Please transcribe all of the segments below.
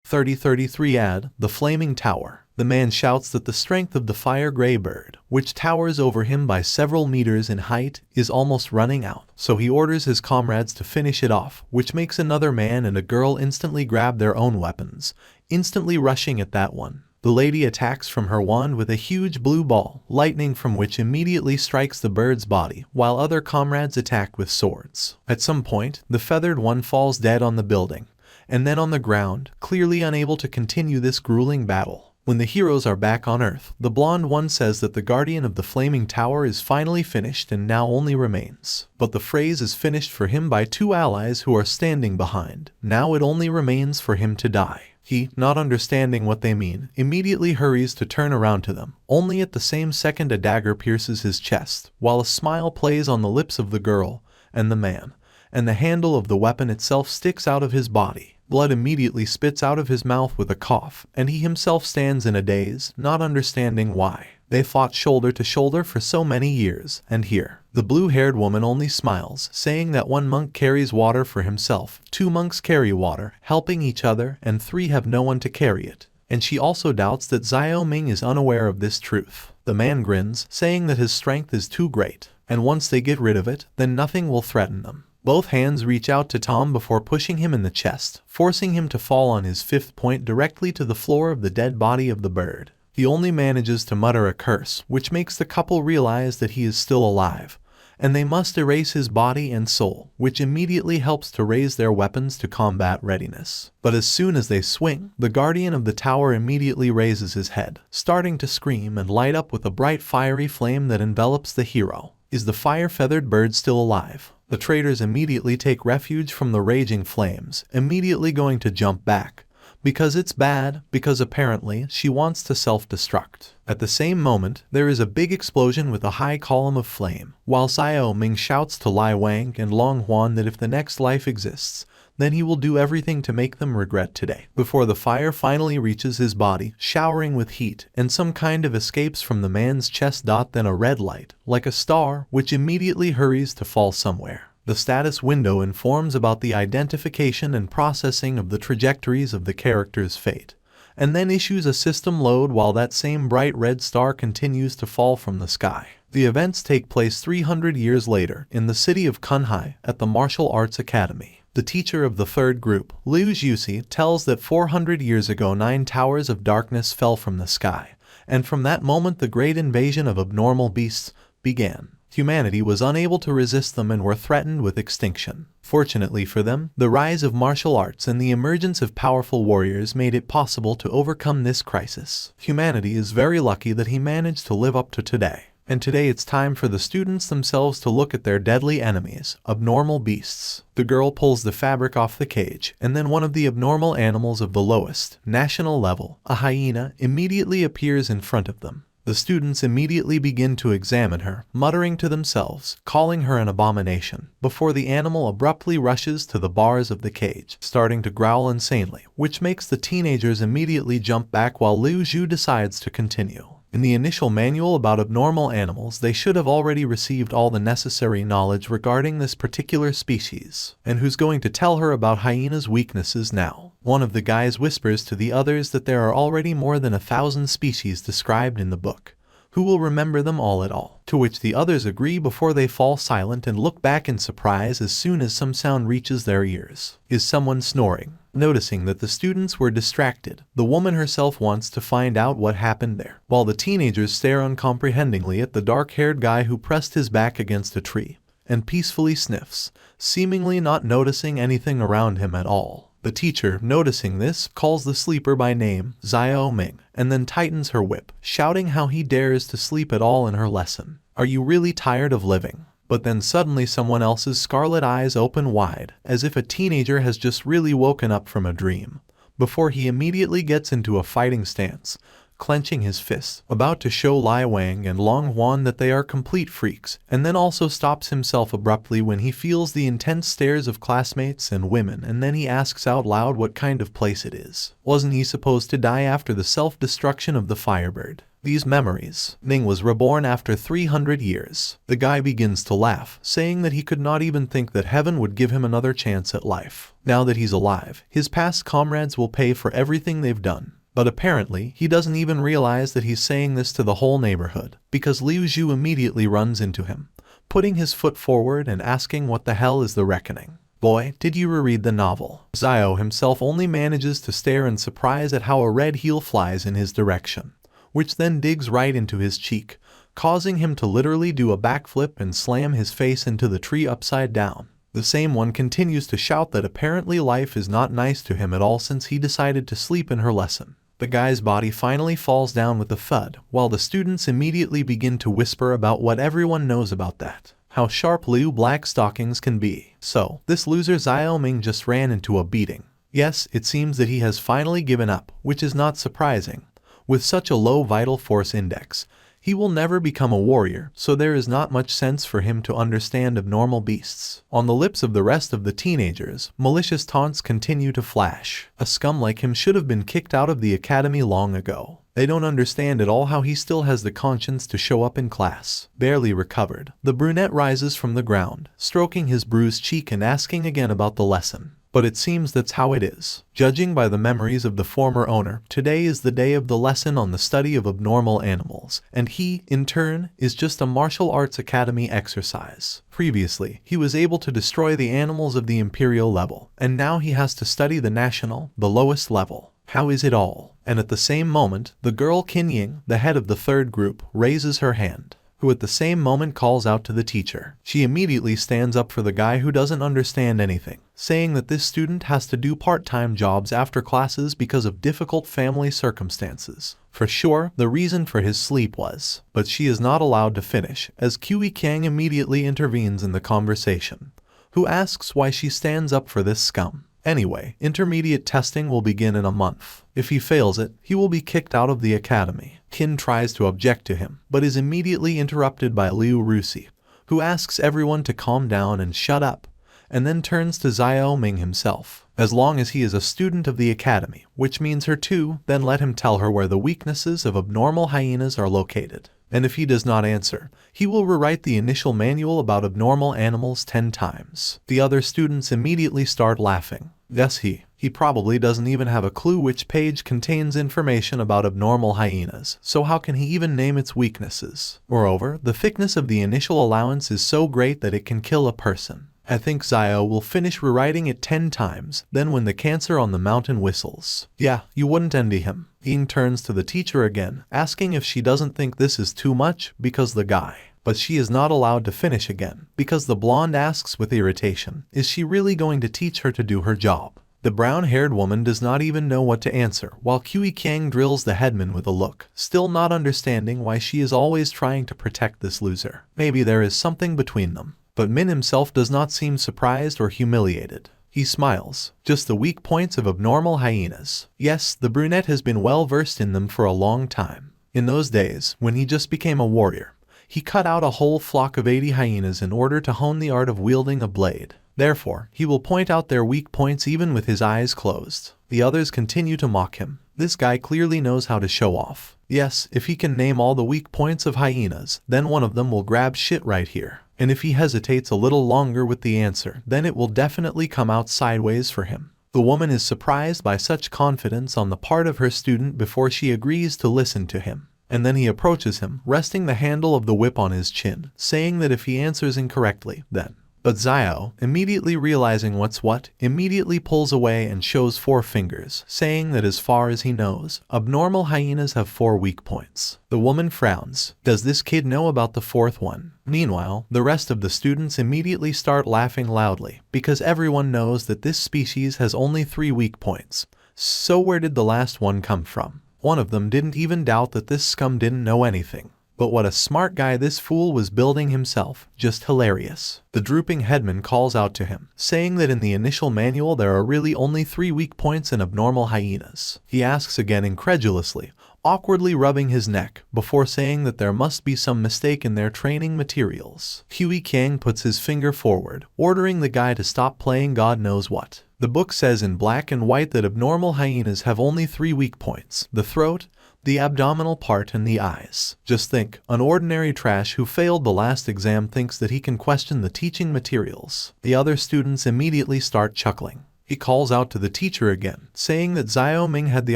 3033 Ad, the Flaming Tower. The man shouts that the strength of the fire gray bird, which towers over him by several meters in height, is almost running out. So he orders his comrades to finish it off, which makes another man and a girl instantly grab their own weapons, instantly rushing at that one. The lady attacks from her wand with a huge blue ball, lightning from which immediately strikes the bird's body, while other comrades attack with swords. At some point, the feathered one falls dead on the building, and then on the ground, clearly unable to continue this grueling battle. When the heroes are back on Earth, the blonde one says that the guardian of the Flaming Tower is finally finished and now only remains. But the phrase is finished for him by two allies who are standing behind. Now it only remains for him to die. He, not understanding what they mean, immediately hurries to turn around to them. Only at the same second a dagger pierces his chest, while a smile plays on the lips of the girl and the man, and the handle of the weapon itself sticks out of his body. Blood immediately spits out of his mouth with a cough, and he himself stands in a daze, not understanding why. They fought shoulder to shoulder for so many years, and here, the blue-haired woman only smiles, saying that one monk carries water for himself, 2 monks carry water, helping each other, and 3 have no one to carry it. And she also doubts that Xiao Ming is unaware of this truth. The man grins, saying that his strength is too great, and once they get rid of it, then nothing will threaten them. Both hands reach out to Tom before pushing him in the chest, forcing him to fall on his 5th point directly to the floor of the dead body of the bird. He only manages to mutter a curse, which makes the couple realize that he is still alive, and they must erase his body and soul, which immediately helps to raise their weapons to combat readiness. But as soon as they swing, the guardian of the tower immediately raises his head, starting to scream and light up with a bright fiery flame that envelops the hero. Is the fire-feathered bird still alive? The traitors immediately take refuge from the raging flames, immediately going to jump back. Because it's bad, because apparently she wants to self-destruct. At the same moment, there is a big explosion with a high column of flame, while Xiao Ming shouts to Lai Wang and Long Huan that if the next life exists, then he will do everything to make them regret today. Before the fire finally reaches his body, showering with heat, and some kind of escapes from the man's chest. Then a red light, like a star, which immediately hurries to fall somewhere. The status window informs about the identification and processing of the trajectories of the character's fate, and then issues a system load while that same bright red star continues to fall from the sky. The events take place 300 years later, in the city of Kunhai, at the Martial Arts Academy. The teacher of the 3rd group, Liu Zhuxi, tells that 400 years ago 9 towers of darkness fell from the sky, and from that moment the great invasion of abnormal beasts began. Humanity was unable to resist them and were threatened with extinction. Fortunately for them, the rise of martial arts and the emergence of powerful warriors made it possible to overcome this crisis. Humanity is very lucky that he managed to live up to today. And today it's time for the students themselves to look at their deadly enemies, abnormal beasts. The girl pulls the fabric off the cage, and then one of the abnormal animals of the lowest, national level, a hyena, immediately appears in front of them. The students immediately begin to examine her, muttering to themselves, calling her an abomination, before the animal abruptly rushes to the bars of the cage, starting to growl insanely, which makes the teenagers immediately jump back while Liu Zhu decides to continue. In the initial manual about abnormal animals, they should have already received all the necessary knowledge regarding this particular species. And who's going to tell her about hyena's weaknesses now? One of the guys whispers to the others that there are already more than 1,000 species described in the book. Who will remember them all at all? To which the others agree before they fall silent and look back in surprise as soon as some sound reaches their ears. Is someone snoring? Noticing that the students were distracted, the woman herself wants to find out what happened there, while the teenagers stare uncomprehendingly at the dark-haired guy who pressed his back against a tree and peacefully sniffs, seemingly not noticing anything around him at all. The teacher, noticing this, calls the sleeper by name, Xiao Ming, and then tightens her whip, shouting how he dares to sleep at all in her lesson. Are you really tired of living? But then suddenly someone else's scarlet eyes open wide, as if a teenager has just really woken up from a dream, before he immediately gets into a fighting stance, clenching his fists, about to show Lai Wang and Long Huan that they are complete freaks, and then also stops himself abruptly when he feels the intense stares of classmates and women, and then he asks out loud what kind of place it is. Wasn't he supposed to die after the self-destruction of the Firebird? These memories. Ming was reborn after 300 years. The guy begins to laugh, saying that he could not even think that heaven would give him another chance at life. Now that he's alive, his past comrades will pay for everything they've done. But apparently, he doesn't even realize that he's saying this to the whole neighborhood, because Liu Zhu immediately runs into him, putting his foot forward and asking what the hell is the reckoning. Boy, did you reread the novel? Xiao himself only manages to stare in surprise at how a red heel flies in his direction, which then digs right into his cheek, causing him to literally do a backflip and slam his face into the tree upside down. The same one continues to shout that apparently life is not nice to him at all since he decided to sleep in her lesson. The guy's body finally falls down with a thud, while the students immediately begin to whisper about what everyone knows about that. How sharp Liu black stockings can be. So, this loser Xiao Ming just ran into a beating. Yes, it seems that he has finally given up, which is not surprising. With such a low vital force index, he will never become a warrior, so there is not much sense for him to understand abnormal beasts. On the lips of the rest of the teenagers, malicious taunts continue to flash. A scum like him should have been kicked out of the academy long ago. They don't understand at all how he still has the conscience to show up in class. Barely recovered, the brunette rises from the ground, stroking his bruised cheek and asking again about the lesson. But it seems that's how it is. Judging by the memories of the former owner, today is the day of the lesson on the study of abnormal animals, and he, in turn, is just a martial arts academy exercise. Previously, he was able to destroy the animals of the imperial level, and now he has to study the national, the lowest level. How is it all? And at the same moment, the girl Qin Ying, the head of the third group, raises her hand, who at the same moment calls out to the teacher. She immediately stands up for the guy who doesn't understand anything, saying that this student has to do part-time jobs after classes because of difficult family circumstances. For sure, the reason for his sleep was, but she is not allowed to finish, as Kui Kang immediately intervenes in the conversation, who asks why she stands up for this scum. Anyway, intermediate testing will begin in a month. If he fails it, he will be kicked out of the academy. Qin tries to object to him, but is immediately interrupted by Liu Rusi, who asks everyone to calm down and shut up, and then turns to Xiao Ming himself. As long as he is a student of the academy, which means her too, then let him tell her where the weaknesses of abnormal hyenas are located. And if he does not answer, he will rewrite the initial manual about abnormal animals 10 times. The other students immediately start laughing. Yes, he probably doesn't even have a clue which page contains information about abnormal hyenas, so how can he even name its weaknesses? Moreover, the thickness of the initial allowance is so great that it can kill a person. I think Xiao will finish rewriting it 10 times, then when the cancer on the mountain whistles. Yeah, you wouldn't envy him. Ying turns to the teacher again, asking if she doesn't think this is too much, because the guy. But she is not allowed to finish again, because the blonde asks with irritation, is she really going to teach her to do her job? The brown-haired woman does not even know what to answer, while Kui Kang drills the headman with a look, still not understanding why she is always trying to protect this loser. Maybe there is something between them. But Min himself does not seem surprised or humiliated. He smiles. Just the weak points of abnormal hyenas. Yes, the brunette has been well versed in them for a long time. In those days, when he just became a warrior, he cut out a whole flock of 80 hyenas in order to hone the art of wielding a blade. Therefore, he will point out their weak points even with his eyes closed. The others continue to mock him. This guy clearly knows how to show off. Yes, if he can name all the weak points of hyenas, then one of them will grab shit right here. And if he hesitates a little longer with the answer, then it will definitely come out sideways for him. The woman is surprised by such confidence on the part of her student before she agrees to listen to him. And then he approaches him, resting the handle of the whip on his chin, saying that if he answers incorrectly, then. But Xiao, immediately realizing what's what, immediately pulls away and shows 4 fingers, saying that as far as he knows, abnormal hyenas have 4 weak points. The woman frowns. Does this kid know about the 4th one? Meanwhile, the rest of the students immediately start laughing loudly, because everyone knows that this species has only 3 weak points. So where did the last one come from? One of them didn't even doubt that this scum didn't know anything. But what a smart guy this fool was building himself, just hilarious. The drooping headman calls out to him, saying that in the initial manual there are really only 3 weak points in abnormal hyenas. He asks again incredulously, awkwardly rubbing his neck, before saying that there must be some mistake in their training materials. Kui Kang puts his finger forward, ordering the guy to stop playing God knows what. The book says in black and white that abnormal hyenas have only 3 weak points: the throat, the abdominal part, and the eyes. Just think, an ordinary trash who failed the last exam thinks that he can question the teaching materials. The other students immediately start chuckling. He calls out to the teacher again, saying that Xiao Ming had the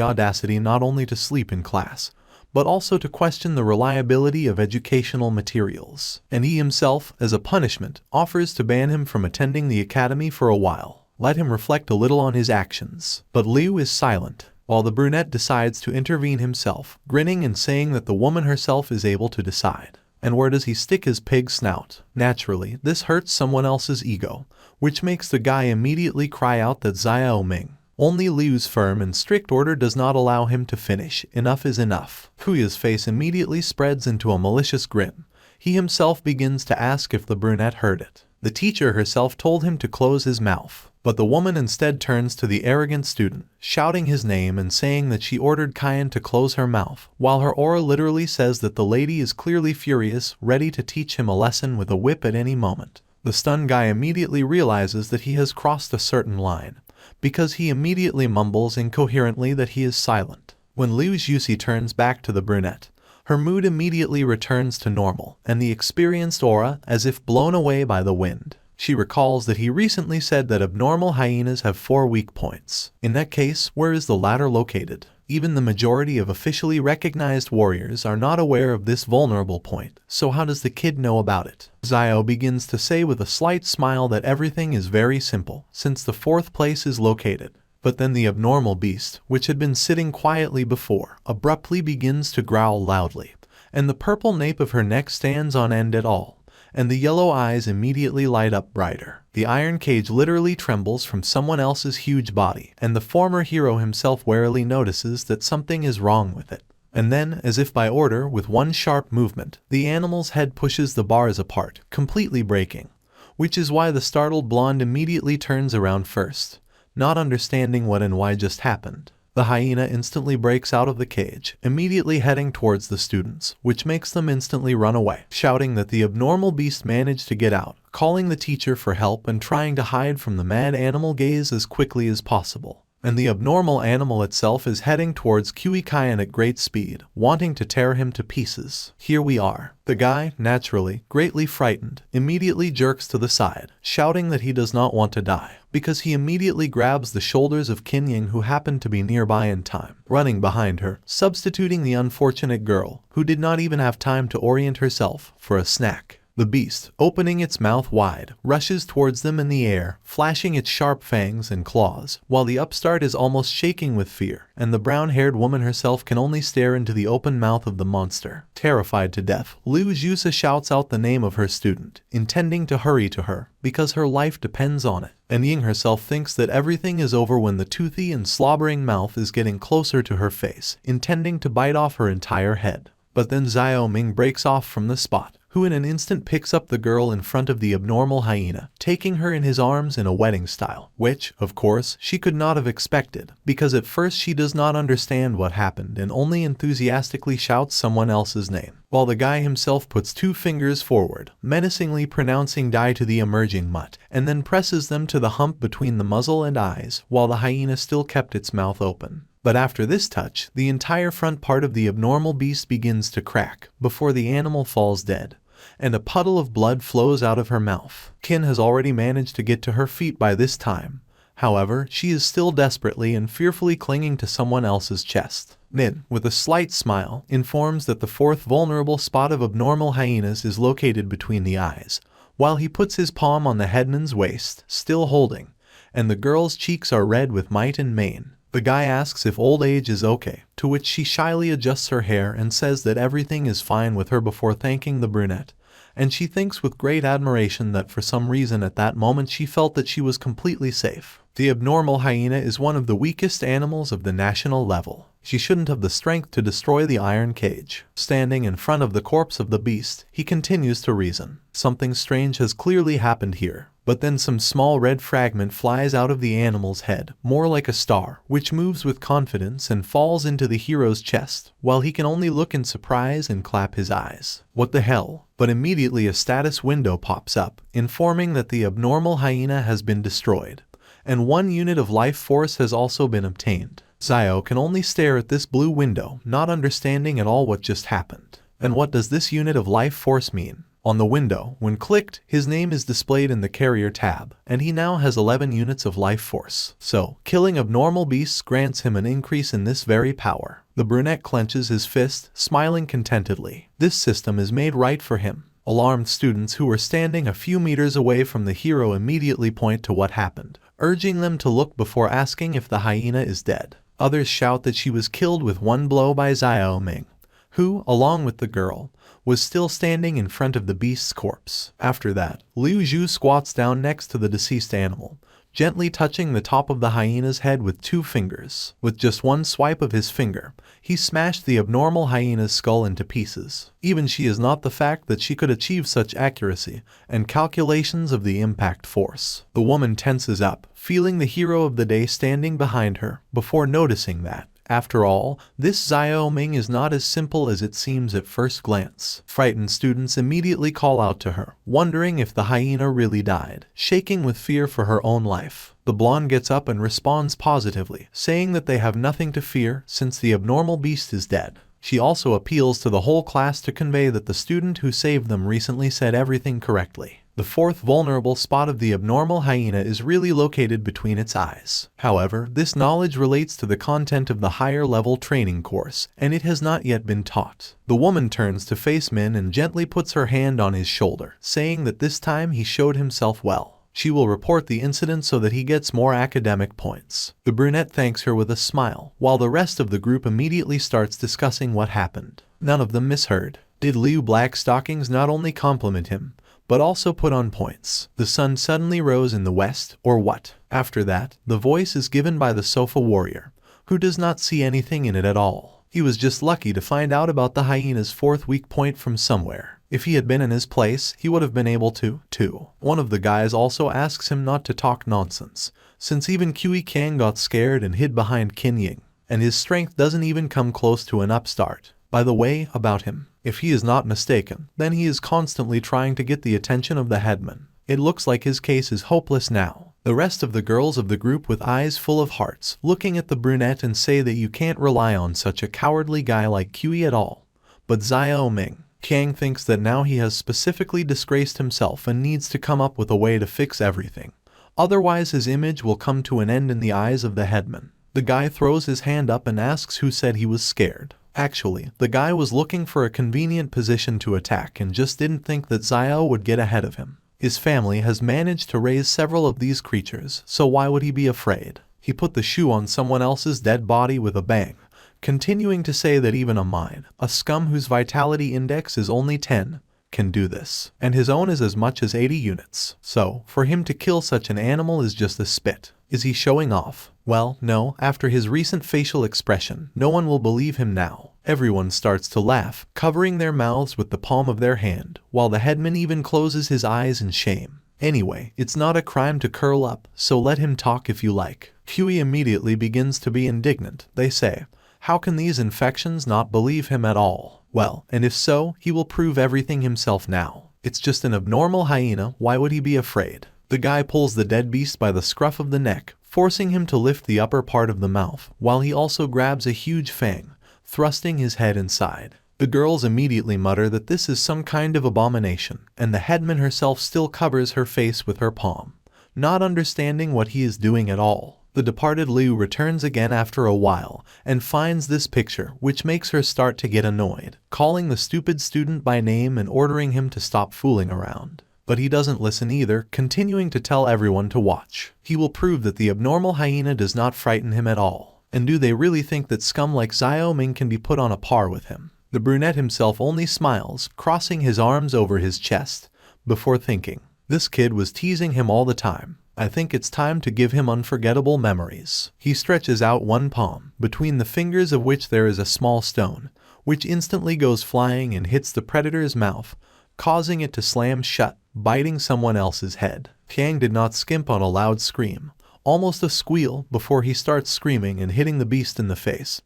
audacity not only to sleep in class, but also to question the reliability of educational materials. And he himself, as a punishment, offers to ban him from attending the academy for a while. Let him reflect a little on his actions. But Liu is silent, while the brunette decides to intervene himself, grinning and saying that the woman herself is able to decide. And where does he stick his pig snout? Naturally, this hurts someone else's ego, which makes the guy immediately cry out that Xiao Ming. Only Liu's firm and strict order does not allow him to finish. Enough is enough. Puya's face immediately spreads into a malicious grin. He himself begins to ask if the brunette heard it. The teacher herself told him to close his mouth, but the woman instead turns to the arrogant student, shouting his name and saying that she ordered Kyan to close her mouth, while her aura literally says that the lady is clearly furious, ready to teach him a lesson with a whip at any moment. The stunned guy immediately realizes that he has crossed a certain line, because he immediately mumbles incoherently that he is silent. When Liu Jusi turns back to the brunette, her mood immediately returns to normal, and the experienced aura as if blown away by the wind. She recalls that he recently said that abnormal hyenas have 4 weak points. In that case, where is the latter located? Even the majority of officially recognized warriors are not aware of this vulnerable point, so how does the kid know about it? Xiao begins to say with a slight smile that everything is very simple, since the 4th place is located. But then the abnormal beast, which had been sitting quietly before, abruptly begins to growl loudly, and the purple nape of her neck stands on end at all, and the yellow eyes immediately light up brighter. The iron cage literally trembles from someone else's huge body, and the former hero himself warily notices that something is wrong with it. And then, as if by order, with one sharp movement, the animal's head pushes the bars apart, completely breaking, which is why the startled blonde immediately turns around first, not understanding what and why just happened. The hyena instantly breaks out of the cage, immediately heading towards the students, which makes them instantly run away, shouting that the abnormal beast managed to get out, calling the teacher for help and trying to hide from the mad animal gaze as quickly as possible. And the abnormal animal itself is heading towards Kyan at great speed, wanting to tear him to pieces. Here we are. The guy, naturally, greatly frightened, immediately jerks to the side, shouting that he does not want to die, because he immediately grabs the shoulders of Ying, who happened to be nearby in time, running behind her, substituting the unfortunate girl, who did not even have time to orient herself, for a snack. The beast, opening its mouth wide, rushes towards them in the air, flashing its sharp fangs and claws, while the upstart is almost shaking with fear, and the brown-haired woman herself can only stare into the open mouth of the monster. Terrified to death, Liu Jusa shouts out the name of her student, intending to hurry to her, because her life depends on it. And Ying herself thinks that everything is over when the toothy and slobbering mouth is getting closer to her face, intending to bite off her entire head. But then Xiao Ming breaks off from the spot, who in an instant picks up the girl in front of the abnormal hyena, taking her in his arms in a wedding style, which, of course, she could not have expected, because at first she does not understand what happened and only enthusiastically shouts someone else's name, while the guy himself puts 2 fingers forward, menacingly pronouncing die to the emerging mutt, and then presses them to the hump between the muzzle and eyes, while the hyena still kept its mouth open. But after this touch, the entire front part of the abnormal beast begins to crack, before the animal falls dead, and a puddle of blood flows out of her mouth. Qin has already managed to get to her feet by this time. However, she is still desperately and fearfully clinging to someone else's chest. Min, with a slight smile, informs that the 4th vulnerable spot of abnormal hyenas is located between the eyes, while he puts his palm on the headman's waist, still holding, and the girl's cheeks are red with might and main. The guy asks if old age is okay, to which she shyly adjusts her hair and says that everything is fine with her before thanking the brunette, and she thinks with great admiration that for some reason at that moment she felt that she was completely safe. The abnormal hyena is one of the weakest animals of the national level. She shouldn't have the strength to destroy the iron cage. Standing in front of the corpse of the beast, he continues to reason. Something strange has clearly happened here. But then some small red fragment flies out of the animal's head, more like a star, which moves with confidence and falls into the hero's chest, while he can only look in surprise and clap his eyes. What the hell? But immediately a status window pops up, informing that the abnormal hyena has been destroyed, and 1 unit of life force has also been obtained. Xiao can only stare at this blue window, not understanding at all what just happened. And what does this unit of life force mean? On the window, when clicked, his name is displayed in the carrier tab, and he now has 11 units of life force. So, killing abnormal beasts grants him an increase in this very power. The brunette clenches his fist, smiling contentedly. This system is made right for him. Alarmed students who were standing a few meters away from the hero immediately point to what happened, urging them to look before asking if the hyena is dead. Others shout that she was killed with 1 blow by Xiao Ming, who, along with the girl, was still standing in front of the beast's corpse. After that, Liu Zhu squats down next to the deceased animal, gently touching the top of the hyena's head with 2 fingers. With just 1 swipe of his finger, he smashed the abnormal hyena's skull into pieces. Even she is not the fact that she could achieve such accuracy and calculations of the impact force. The woman tenses up, feeling the hero of the day standing behind her, before noticing that, after all, this Xiao Ming is not as simple as it seems at first glance. Frightened students immediately call out to her, wondering if the hyena really died, shaking with fear for her own life. The blonde gets up and responds positively, saying that they have nothing to fear since the abnormal beast is dead. She also appeals to the whole class to convey that the student who saved them recently said everything correctly. The 4th vulnerable spot of the abnormal hyena is really located between its eyes. However, this knowledge relates to the content of the higher level training course, and it has not yet been taught. The woman turns to face Min and gently puts her hand on his shoulder, saying that this time he showed himself well. She will report the incident so that he gets more academic points. The brunette thanks her with a smile, while the rest of the group immediately starts discussing what happened. None of them misheard. Did Liu Blackstockings not only compliment him, but also put on points? The sun suddenly rose in the west, or what? After that, the voice is given by the sofa warrior, who does not see anything in it at all. He was just lucky to find out about the hyena's 4th weak point from somewhere. If he had been in his place, he would have been able to, too. One of the guys also asks him not to talk nonsense, since even Qi Kang got scared and hid behind Qin Ying, and his strength doesn't even come close to an upstart. By the way, about him, if he is not mistaken, then he is constantly trying to get the attention of the headman. It looks like his case is hopeless now. The rest of the girls of the group with eyes full of hearts, looking at the brunette and say that you can't rely on such a cowardly guy like Qi at all. But Xiao Ming, Kang thinks that now he has specifically disgraced himself and needs to come up with a way to fix everything. Otherwise his image will come to an end in the eyes of the headman. The guy throws his hand up and asks who said he was scared. Actually, the guy was looking for a convenient position to attack and just didn't think that Xiao would get ahead of him. His family has managed to raise several of these creatures, so why would he be afraid? He put the shoe on someone else's dead body with a bang, continuing to say that even a scum whose vitality index is only 10, can do this, and his own is as much as 80 units. So, for him to kill such an animal is just a spit. Is he showing off? Well, no, after his recent facial expression, no one will believe him now. Everyone starts to laugh, covering their mouths with the palm of their hand, while the headman even closes his eyes in shame. Anyway, it's not a crime to curl up, so let him talk if you like. Huey immediately begins to be indignant. They say, how can these infections not believe him at all? Well, and if so, he will prove everything himself now. It's just an abnormal hyena, why would he be afraid? The guy pulls the dead beast by the scruff of the neck, forcing him to lift the upper part of the mouth, while he also grabs a huge fang, thrusting his head inside. The girls immediately mutter that this is some kind of abomination, and the headman herself still covers her face with her palm, not understanding what he is doing at all. The departed Liu returns again after a while, and finds this picture, which makes her start to get annoyed, calling the stupid student by name and ordering him to stop fooling around. But he doesn't listen either, continuing to tell everyone to watch. He will prove that the abnormal hyena does not frighten him at all. And do they really think that scum like Xiao Ming can be put on a par with him? The brunette himself only smiles, crossing his arms over his chest, before thinking, this kid was teasing him all the time. I think it's time to give him unforgettable memories. He stretches out one palm, between the fingers of which there is a small stone, which instantly goes flying and hits the predator's mouth, causing it to slam shut, biting someone else's head. Kang did not skimp on a loud scream, almost a squeal, before he starts screaming and hitting the beast in the face,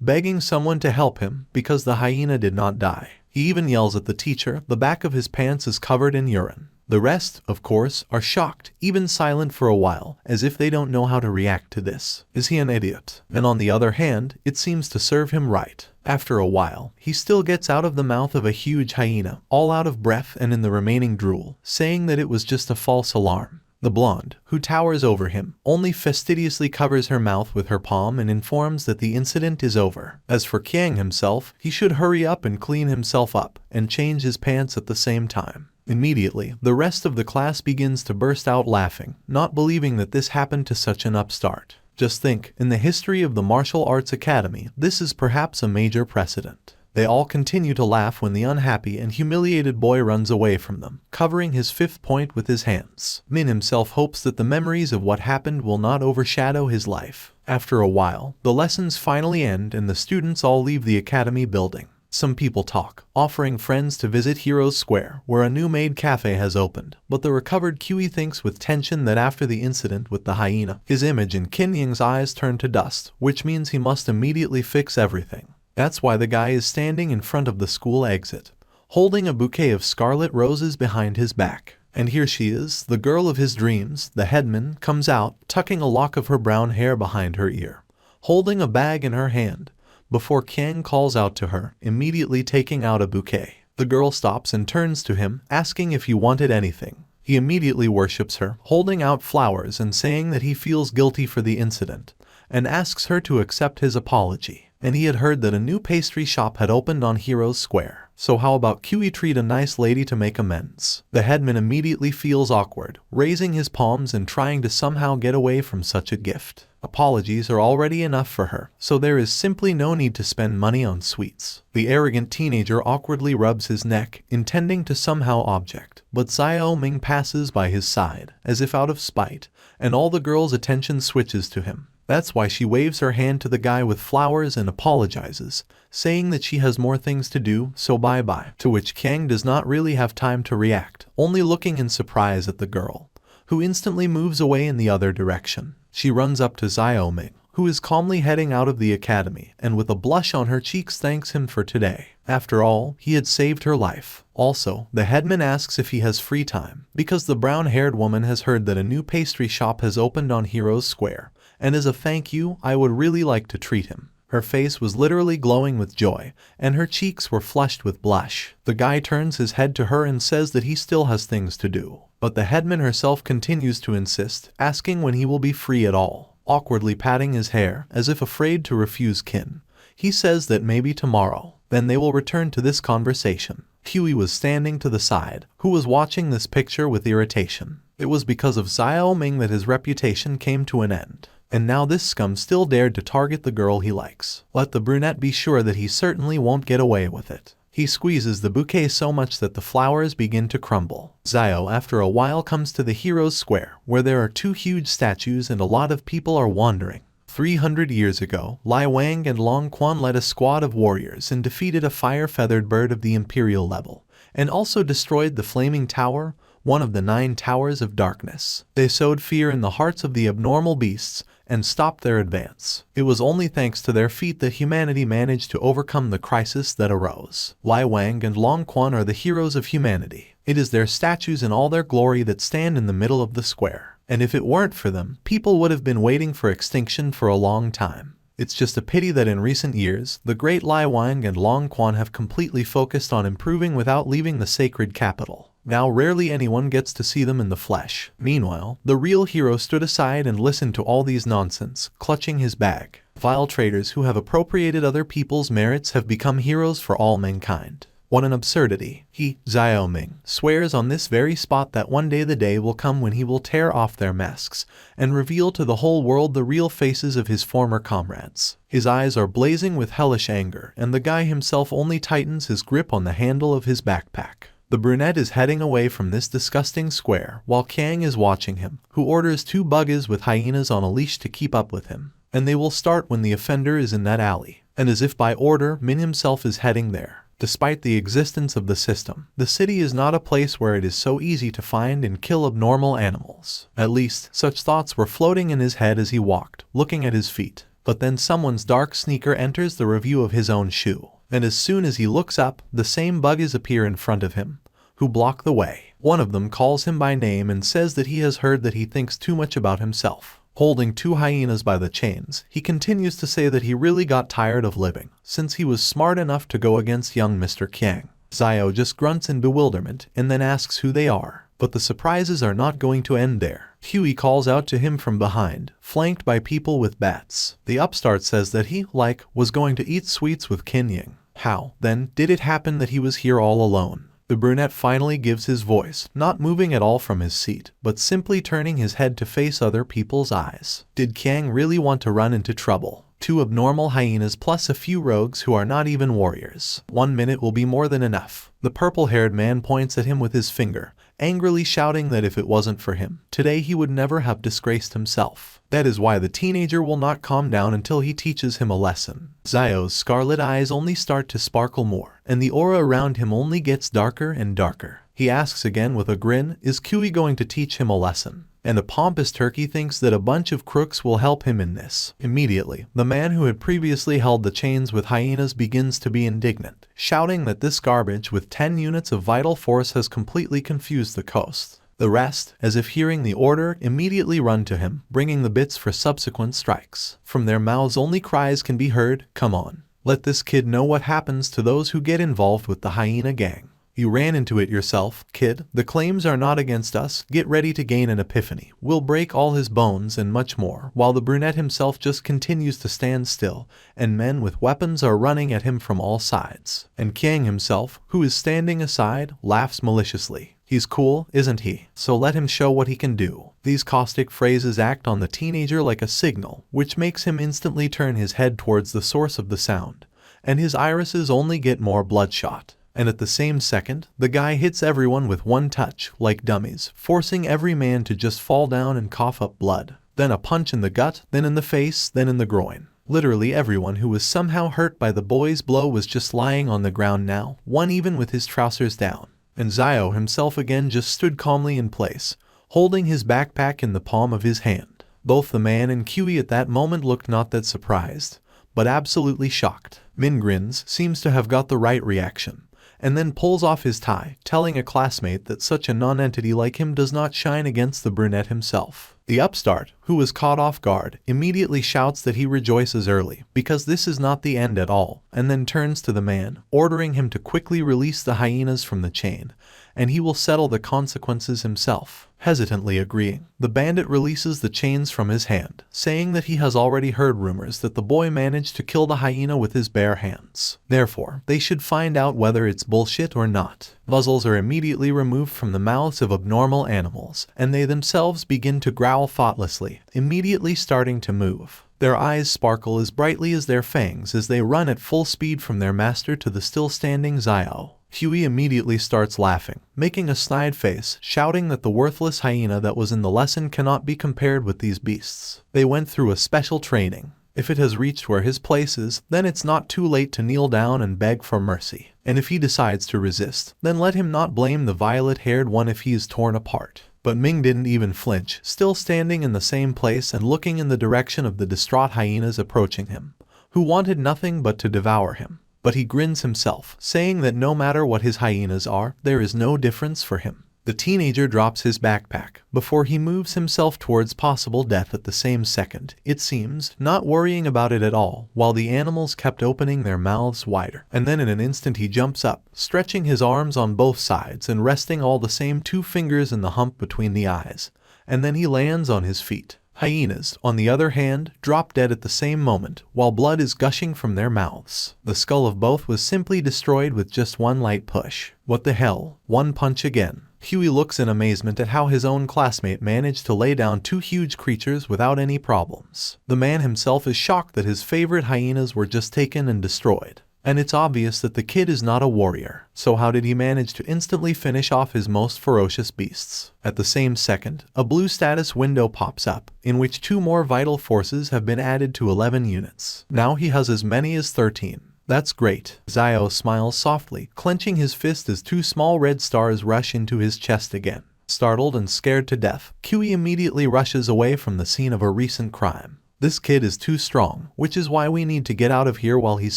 begging someone to help him because the hyena did not die. He even yells at the teacher. The back of his pants is covered in urine. The rest, of course, are shocked, even silent for a while, as if they don't know how to react to this. Is he an idiot? And on the other hand, it seems to serve him right. After a while, he still gets out of the mouth of a huge hyena, all out of breath and in the remaining drool, saying that it was just a false alarm. The blonde, who towers over him, only fastidiously covers her mouth with her palm and informs that the incident is over. As for Kiang himself, he should hurry up and clean himself up, and change his pants at the same time. Immediately, the rest of the class begins to burst out laughing, not believing that this happened to such an upstart. Just think, in the history of the Martial Arts Academy, this is perhaps a major precedent. They all continue to laugh when the unhappy and humiliated boy runs away from them, covering his fifth point with his hands. Min himself hopes that the memories of what happened will not overshadow his life. After a while, the lessons finally end and the students all leave the academy building. Some people talk, offering friends to visit Heroes Square, where a new maid cafe has opened, but the recovered Qi thinks with tension that after the incident with the hyena, his image in Qin Ying's eyes turned to dust, which means he must immediately fix everything. That's why the guy is standing in front of the school exit, holding a bouquet of scarlet roses behind his back. And here she is, the girl of his dreams. The headman comes out, tucking a lock of her brown hair behind her ear, holding a bag in her hand, before Kiang calls out to her, immediately taking out a bouquet. The girl stops and turns to him, asking if he wanted anything. He immediately worships her, holding out flowers and saying that he feels guilty for the incident, and asks her to accept his apology. And he had heard that a new pastry shop had opened on Heroes Square. So how about Qi treat a nice lady to make amends? The headman immediately feels awkward, raising his palms and trying to somehow get away from such a gift. Apologies are already enough for her, so there is simply no need to spend money on sweets. The arrogant teenager awkwardly rubs his neck, intending to somehow object, but Xiao Ming passes by his side, as if out of spite, and all the girl's attention switches to him. That's why she waves her hand to the guy with flowers and apologizes, saying that she has more things to do, so bye-bye. To which Kiang does not really have time to react, only looking in surprise at the girl, who instantly moves away in the other direction. She runs up to Xiao Ming, who is calmly heading out of the academy, and with a blush on her cheeks thanks him for today. After all, he had saved her life. Also, the headman asks if he has free time, because the brown-haired woman has heard that a new pastry shop has opened on Heroes Square, and as a thank you, I would really like to treat him. Her face was literally glowing with joy, and her cheeks were flushed with blush. The guy turns his head to her and says that he still has things to do. But the headman herself continues to insist, asking when he will be free at all. Awkwardly patting his hair, as if afraid to refuse Qin, he says that maybe tomorrow. Then they will return to this conversation. Huey was standing to the side, who was watching this picture with irritation. It was because of Xiao Ming that his reputation came to an end. And now this scum still dared to target the girl he likes. Let the brunette be sure that he certainly won't get away with it. He squeezes the bouquet so much that the flowers begin to crumble. Xiao after a while comes to the Heroes Square, where there are two huge statues and a lot of people are wandering. 300 years ago, Lai Wang and Long Quan led a squad of warriors and defeated a fire-feathered bird of the Imperial level, and also destroyed the Flaming Tower, one of the 9 towers of darkness. They sowed fear in the hearts of the abnormal beasts, and stopped their advance. It was only thanks to their feat that humanity managed to overcome the crisis that arose. Lai Wang and Long Quan are the heroes of humanity. It is their statues in all their glory that stand in the middle of the square. And if it weren't for them, people would have been waiting for extinction for a long time. It's just a pity that in recent years, the great Lai Wang and Long Quan have completely focused on improving without leaving the sacred capital. Now rarely anyone gets to see them in the flesh. Meanwhile, the real hero stood aside and listened to all these nonsense, clutching his bag. Vile traitors who have appropriated other people's merits have become heroes for all mankind. What an absurdity. He, Xiao Ming, swears on this very spot that one day the day will come when he will tear off their masks and reveal to the whole world the real faces of his former comrades. His eyes are blazing with hellish anger, and the guy himself only tightens his grip on the handle of his backpack. The brunette is heading away from this disgusting square, while Kiang is watching him, who orders 2 buggies with hyenas on a leash to keep up with him. And they will start when the offender is in that alley. And as if by order, Min himself is heading there. Despite the existence of the system, the city is not a place where it is so easy to find and kill abnormal animals. At least, such thoughts were floating in his head as he walked, looking at his feet. But then someone's dark sneaker enters the review of his own shoe. and as soon as he looks up, the same buggies appear in front of him, who block the way. One of them calls him by name and says that he has heard that he thinks too much about himself. Holding two hyenas by the chains, he continues to say that he really got tired of living, since he was smart enough to go against young Mr. Qiang. Xiao just grunts in bewilderment and then asks who they are. But the surprises are not going to end there. Huey calls out to him from behind, flanked by people with bats. The upstart says that he, was going to eat sweets with Qin Ying. How, then, did it happen that he was here all alone? The brunette finally gives his voice, not moving at all from his seat, but simply turning his head to face other people's eyes. Did Qiang really want to run into trouble? Two abnormal hyenas plus a few rogues who are not even warriors. 1 minute will be more than enough. The purple-haired man points at him with his finger, angrily shouting that if it wasn't for him, today he would never have disgraced himself. That is why the teenager will not calm down until he teaches him a lesson. Xiao's scarlet eyes only start to sparkle more, and the aura around him only gets darker and darker. He asks again with a grin, is Kui going to teach him a lesson? And a pompous turkey thinks that a bunch of crooks will help him in this. Immediately, the man who had previously held the chains with hyenas begins to be indignant, shouting that this garbage with 10 units of vital force has completely confused the coast. The rest, as if hearing the order, immediately run to him, bringing the bits for subsequent strikes. From their mouths only cries can be heard, "Come on. Let this kid know what happens to those who get involved with the hyena gang. You ran into it yourself, kid. The claims are not against us. Get ready to gain an epiphany. We'll break all his bones," and much more, while the brunette himself just continues to stand still, and men with weapons are running at him from all sides. And Qiang himself, who is standing aside, laughs maliciously. He's cool, isn't he? So let him show what he can do. These caustic phrases act on the teenager like a signal, which makes him instantly turn his head towards the source of the sound, and his irises only get more bloodshot. And at the same second, the guy hits everyone with one touch, like dummies, forcing every man to just fall down and cough up blood. Then a punch in the gut, then in the face, then in the groin. Literally everyone who was somehow hurt by the boy's blow was just lying on the ground now, one even with his trousers down. And Xiao himself again just stood calmly in place, holding his backpack in the palm of his hand. Both the man and Kui at that moment looked not that surprised, but absolutely shocked. Min grins, seems to have got the right reaction, and then pulls off his tie, telling a classmate that such a non-entity like him does not shine against the brunette himself. The upstart, who was caught off guard, immediately shouts that he rejoices early, because this is not the end at all, and then turns to the man, ordering him to quickly release the hyenas from the chain, and he will settle the consequences himself. Hesitantly agreeing, the bandit releases the chains from his hand, saying that he has already heard rumors that the boy managed to kill the hyena with his bare hands. Therefore, they should find out whether it's bullshit or not. Muzzles are immediately removed from the mouths of abnormal animals, and they themselves begin to growl thoughtlessly, immediately starting to move. Their eyes sparkle as brightly as their fangs as they run at full speed from their master to the still-standing Xiao. Huey immediately starts laughing, making a snide face, shouting that the worthless hyena that was in the lesson cannot be compared with these beasts. They went through a special training. If it has reached where his place is, then it's not too late to kneel down and beg for mercy. And if he decides to resist, then let him not blame the violet-haired one if he is torn apart. But Ming didn't even flinch, still standing in the same place and looking in the direction of the distraught hyenas approaching him, who wanted nothing but to devour him. But he grins himself, saying that no matter what his hyenas are, there is no difference for him. The teenager drops his backpack, before he moves himself towards possible death at the same second, it seems, not worrying about it at all, while the animals kept opening their mouths wider. And then in an instant he jumps up, stretching his arms on both sides and resting all the same 2 fingers in the hump between the eyes. And then he lands on his feet. Hyenas, on the other hand, drop dead at the same moment, while blood is gushing from their mouths. The skull of both was simply destroyed with just one light push. What the hell? One punch again. Huey looks in amazement at how his own classmate managed to lay down 2 huge creatures without any problems. The man himself is shocked that his favorite hyenas were just taken and destroyed. And it's obvious that the kid is not a warrior, so how did he manage to instantly finish off his most ferocious beasts? At the same second, a blue status window pops up, in which 2 more vital forces have been added to 11 units. Now he has as many as 13. That's great. Xiao smiles softly, clenching his fist as 2 small red stars rush into his chest again. Startled and scared to death, Kui immediately rushes away from the scene of a recent crime. This kid is too strong, which is why we need to get out of here while he's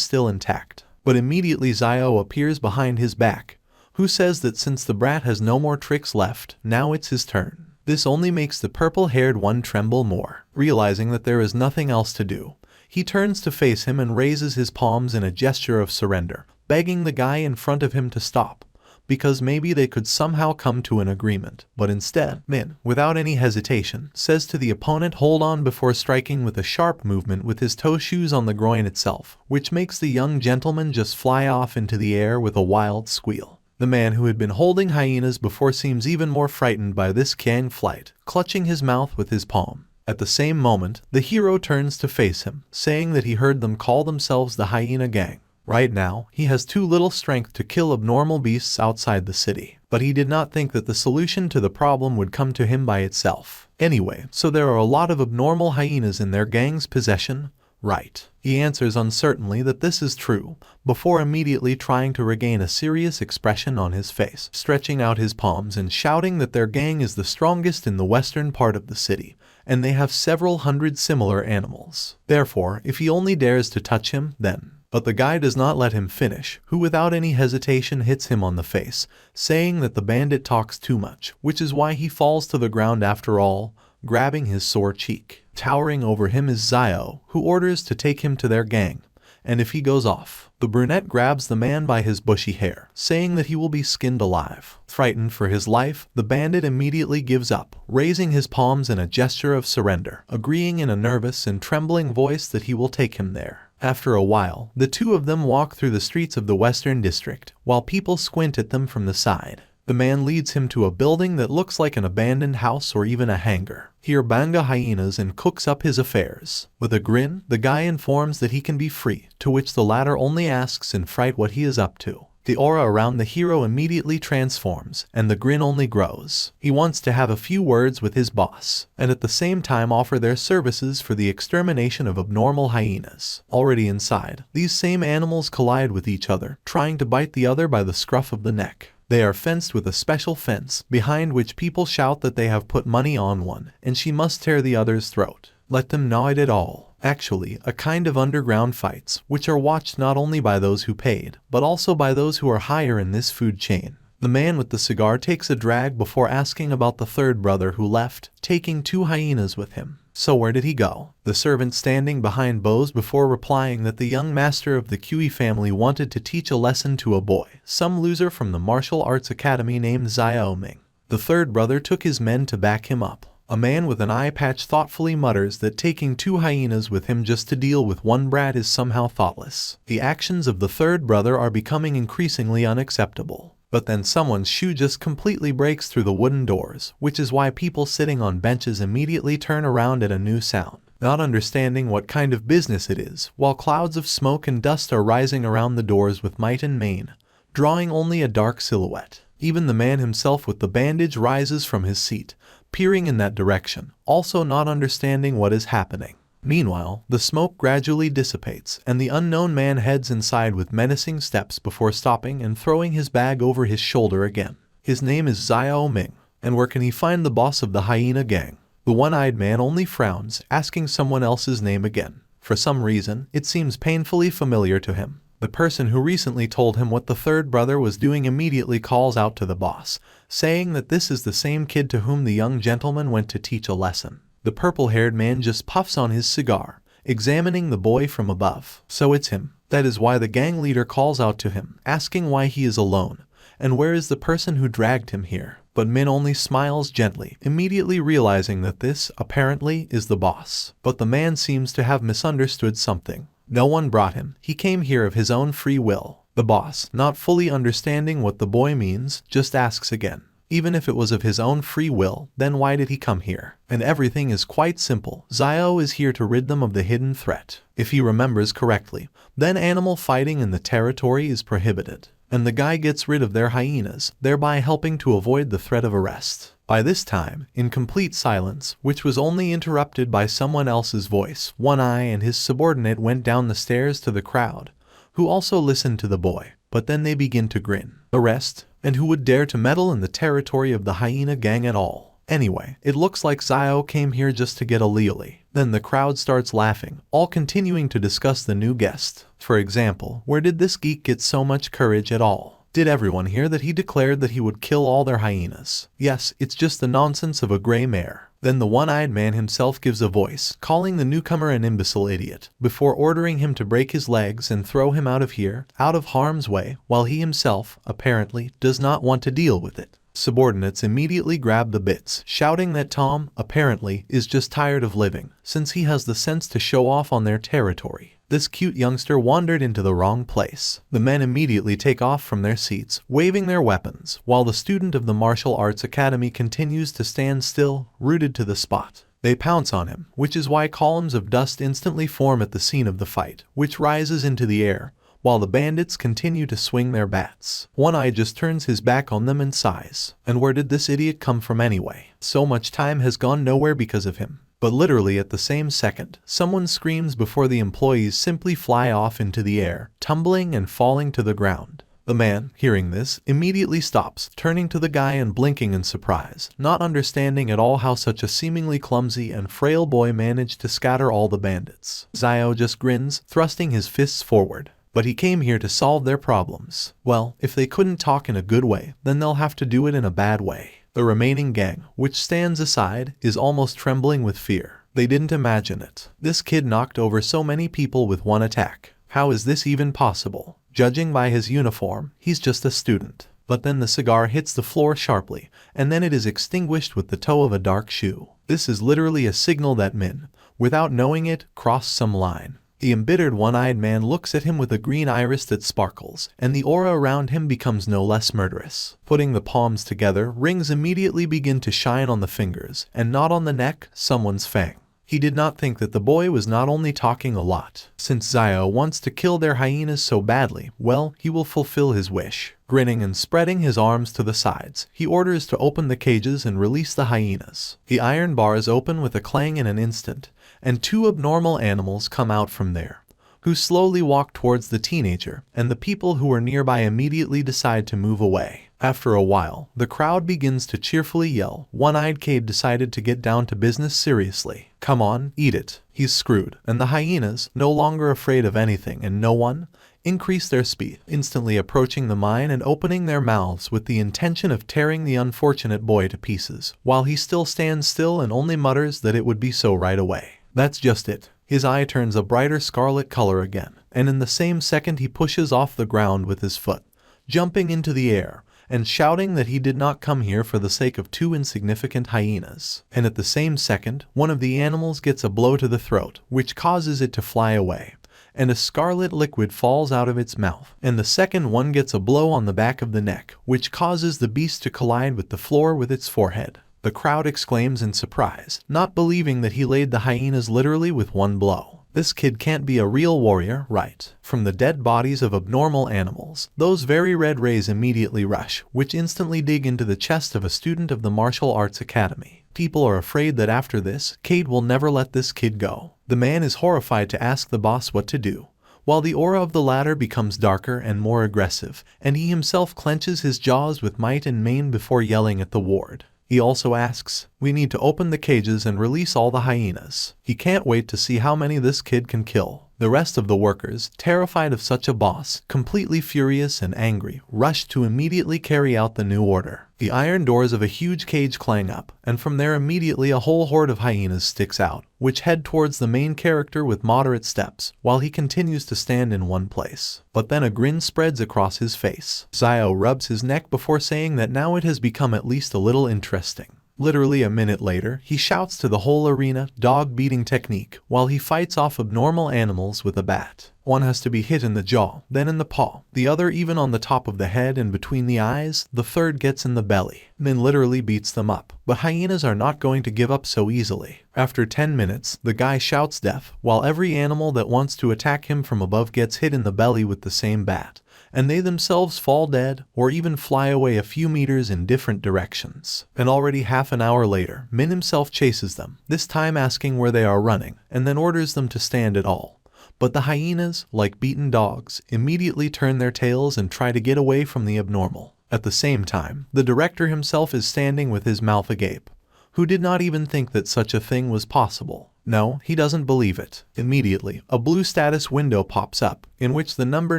still intact. But immediately Xiao appears behind his back, who says that since the brat has no more tricks left, now it's his turn. This only makes the purple-haired one tremble more. Realizing that there is nothing else to do, he turns to face him and raises his palms in a gesture of surrender, begging the guy in front of him to stop, because maybe they could somehow come to an agreement. But instead, Min, without any hesitation, says to the opponent hold on before striking with a sharp movement with his toe shoes on the groin itself, which makes the young gentleman just fly off into the air with a wild squeal. The man who had been holding hyenas before seems even more frightened by this Kang flight, clutching his mouth with his palm. At the same moment, the hero turns to face him, saying that he heard them call themselves the Hyena Gang. Right now, he has too little strength to kill abnormal beasts outside the city, but he did not think that the solution to the problem would come to him by itself. Anyway, so there are a lot of abnormal hyenas in their gang's possession, right? He answers uncertainly that this is true, before immediately trying to regain a serious expression on his face, stretching out his palms and shouting that their gang is the strongest in the western part of the city, and they have several hundred similar animals. Therefore, if he only dares to touch him, then... But the guy does not let him finish, who without any hesitation hits him on the face, saying that the bandit talks too much, which is why he falls to the ground after all, grabbing his sore cheek. Towering over him is Xiao, who orders to take him to their gang, and if he goes off, the brunette grabs the man by his bushy hair, saying that he will be skinned alive. Frightened for his life, the bandit immediately gives up, raising his palms in a gesture of surrender, agreeing in a nervous and trembling voice that he will take him there. After a while, the two of them walk through the streets of the Western District, while people squint at them from the side. The man leads him to a building that looks like an abandoned house or even a hangar. Here Banga hyenas and cooks up his affairs. With a grin, the guy informs that he can be free, to which the latter only asks in fright what he is up to. The aura around the hero immediately transforms, and the grin only grows. He wants to have a few words with his boss, and at the same time offer their services for the extermination of abnormal hyenas. Already inside, these same animals collide with each other, trying to bite the other by the scruff of the neck. They are fenced with a special fence, behind which people shout that they have put money on one, and she must tear the other's throat. Let them gnaw it at all. Actually, a kind of underground fights, which are watched not only by those who paid, but also by those who are higher in this food chain. The man with the cigar takes a drag before asking about the third brother who left, taking 2 hyenas with him. So where did he go? The servant standing behind bows before replying that the young master of the Kui family wanted to teach a lesson to a boy, some loser from the martial arts academy named Xiao Ming. The third brother took his men to back him up. A man with an eye patch thoughtfully mutters that taking 2 hyenas with him just to deal with one brat is somehow thoughtless. The actions of the third brother are becoming increasingly unacceptable. But then someone's shoe just completely breaks through the wooden doors, which is why people sitting on benches immediately turn around at a new sound, not understanding what kind of business it is, while clouds of smoke and dust are rising around the doors with might and main, drawing only a dark silhouette. Even the man himself with the bandage rises from his seat, peering in that direction, also not understanding what is happening. Meanwhile, the smoke gradually dissipates, and the unknown man heads inside with menacing steps before stopping and throwing his bag over his shoulder again. His name is Xiao Ming, and where can he find the boss of the Hyena gang? The one-eyed man only frowns, asking someone else's name again. For some reason, it seems painfully familiar to him. The person who recently told him what the third brother was doing immediately calls out to the boss, saying that this is the same kid to whom the young gentleman went to teach a lesson. The purple-haired man just puffs on his cigar, examining the boy from above. So it's him. That is why the gang leader calls out to him, asking why he is alone, and where is the person who dragged him here. But Min only smiles gently, immediately realizing that this, apparently, is the boss. But the man seems to have misunderstood something. No one brought him. He came here of his own free will. The boss, not fully understanding what the boy means, just asks again. Even if it was of his own free will, then why did he come here? And everything is quite simple. Xiao is here to rid them of the hidden threat. If he remembers correctly, then animal fighting in the territory is prohibited. And the guy gets rid of their hyenas, thereby helping to avoid the threat of arrest. By this time, in complete silence, which was only interrupted by someone else's voice, One Eye and his subordinate went down the stairs to the crowd, who also listened to the boy, but then they begin to grin. Arrest? And who would dare to meddle in the territory of the Hyena gang at all? Anyway, it looks like Xiao came here just to get a Leoli. Then the crowd starts laughing, all continuing to discuss the new guest. For example, where did this geek get so much courage at all? Did everyone hear that he declared that he would kill all their hyenas? Yes, it's just the nonsense of a gray mare. Then the one-eyed man himself gives a voice, calling the newcomer an imbecile idiot, before ordering him to break his legs and throw him out of here, out of harm's way, while he himself, apparently, does not want to deal with it. Subordinates immediately grab the bits, shouting that Tom, apparently, is just tired of living, since he has the sense to show off on their territory. This cute youngster wandered into the wrong place. The men immediately take off from their seats, waving their weapons, while the student of the martial arts academy continues to stand still, rooted to the spot. They pounce on him, which is why columns of dust instantly form at the scene of the fight, which rises into the air, while the bandits continue to swing their bats. One Eye just turns his back on them and sighs. And where did this idiot come from anyway? So much time has gone nowhere because of him. But literally at the same second, someone screams before the employees simply fly off into the air, tumbling and falling to the ground. The man, hearing this, immediately stops, turning to the guy and blinking in surprise, not understanding at all how such a seemingly clumsy and frail boy managed to scatter all the bandits. Xiao just grins, thrusting his fists forward. But he came here to solve their problems. Well, if they couldn't talk in a good way, then they'll have to do it in a bad way. The remaining gang, which stands aside, is almost trembling with fear. They didn't imagine it. This kid knocked over so many people with one attack. How is this even possible? Judging by his uniform, he's just a student. But then the cigar hits the floor sharply, and then it is extinguished with the toe of a dark shoe. This is literally a signal that Min, without knowing it, crossed some line. The embittered one-eyed man looks at him with a green iris that sparkles, and the aura around him becomes no less murderous. Putting the palms together, rings immediately begin to shine on the fingers, and not on the neck, someone's fang. He did not think that the boy was not only talking a lot. Since Xiao wants to kill their hyenas so badly, well, he will fulfill his wish. Grinning and spreading his arms to the sides, he orders to open the cages and release the hyenas. The iron bars open with a clang in an instant, and two abnormal animals come out from there, who slowly walk towards the teenager, and the people who are nearby immediately decide to move away. After a while, the crowd begins to cheerfully yell. One-eyed Cade decided to get down to business seriously. Come on, eat it. He's screwed. And the hyenas, no longer afraid of anything and no one, increase their speed, instantly approaching the mine and opening their mouths with the intention of tearing the unfortunate boy to pieces, while he still stands still and only mutters that it would be so right away. That's just it. His eye turns a brighter scarlet color again, and in the same second he pushes off the ground with his foot, jumping into the air, and shouting that he did not come here for the sake of two insignificant hyenas. And at the same second, one of the animals gets a blow to the throat, which causes it to fly away, and a scarlet liquid falls out of its mouth. And the second one gets a blow on the back of the neck, which causes the beast to collide with the floor with its forehead. The crowd exclaims in surprise, not believing that he laid the hyenas literally with one blow. This kid can't be a real warrior, right? From the dead bodies of abnormal animals, those very red rays immediately rush, which instantly dig into the chest of a student of the martial arts academy. People are afraid that after this, Cade will never let this kid go. The man is horrified to ask the boss what to do, while the aura of the latter becomes darker and more aggressive, and he himself clenches his jaws with might and main before yelling at the ward. He also asks, "We need to open the cages and release all the hyenas." He can't wait to see how many this kid can kill. The rest of the workers, terrified of such a boss, completely furious and angry, rush to immediately carry out the new order. The iron doors of a huge cage clang up, and from there immediately a whole horde of hyenas sticks out, which head towards the main character with moderate steps, while he continues to stand in one place. But then a grin spreads across his face. Xiao rubs his neck before saying that now it has become at least a little interesting. Literally a minute later, he shouts to the whole arena, dog beating technique, while he fights off abnormal animals with a bat. One has to be hit in the jaw, then in the paw, the other even on the top of the head and between the eyes, the third gets in the belly, then literally beats them up. But hyenas are not going to give up so easily. After 10 minutes, the guy shouts death, while every animal that wants to attack him from above gets hit in the belly with the same bat, and they themselves fall dead or even fly away a few meters in different directions. And already half an hour later, Min himself chases them, this time asking where they are running, and then orders them to stand at all. But the hyenas, like beaten dogs, immediately turn their tails and try to get away from the abnormal. At the same time, the director himself is standing with his mouth agape, who did not even think that such a thing was possible. No, he doesn't believe it. Immediately, a blue status window pops up, in which the number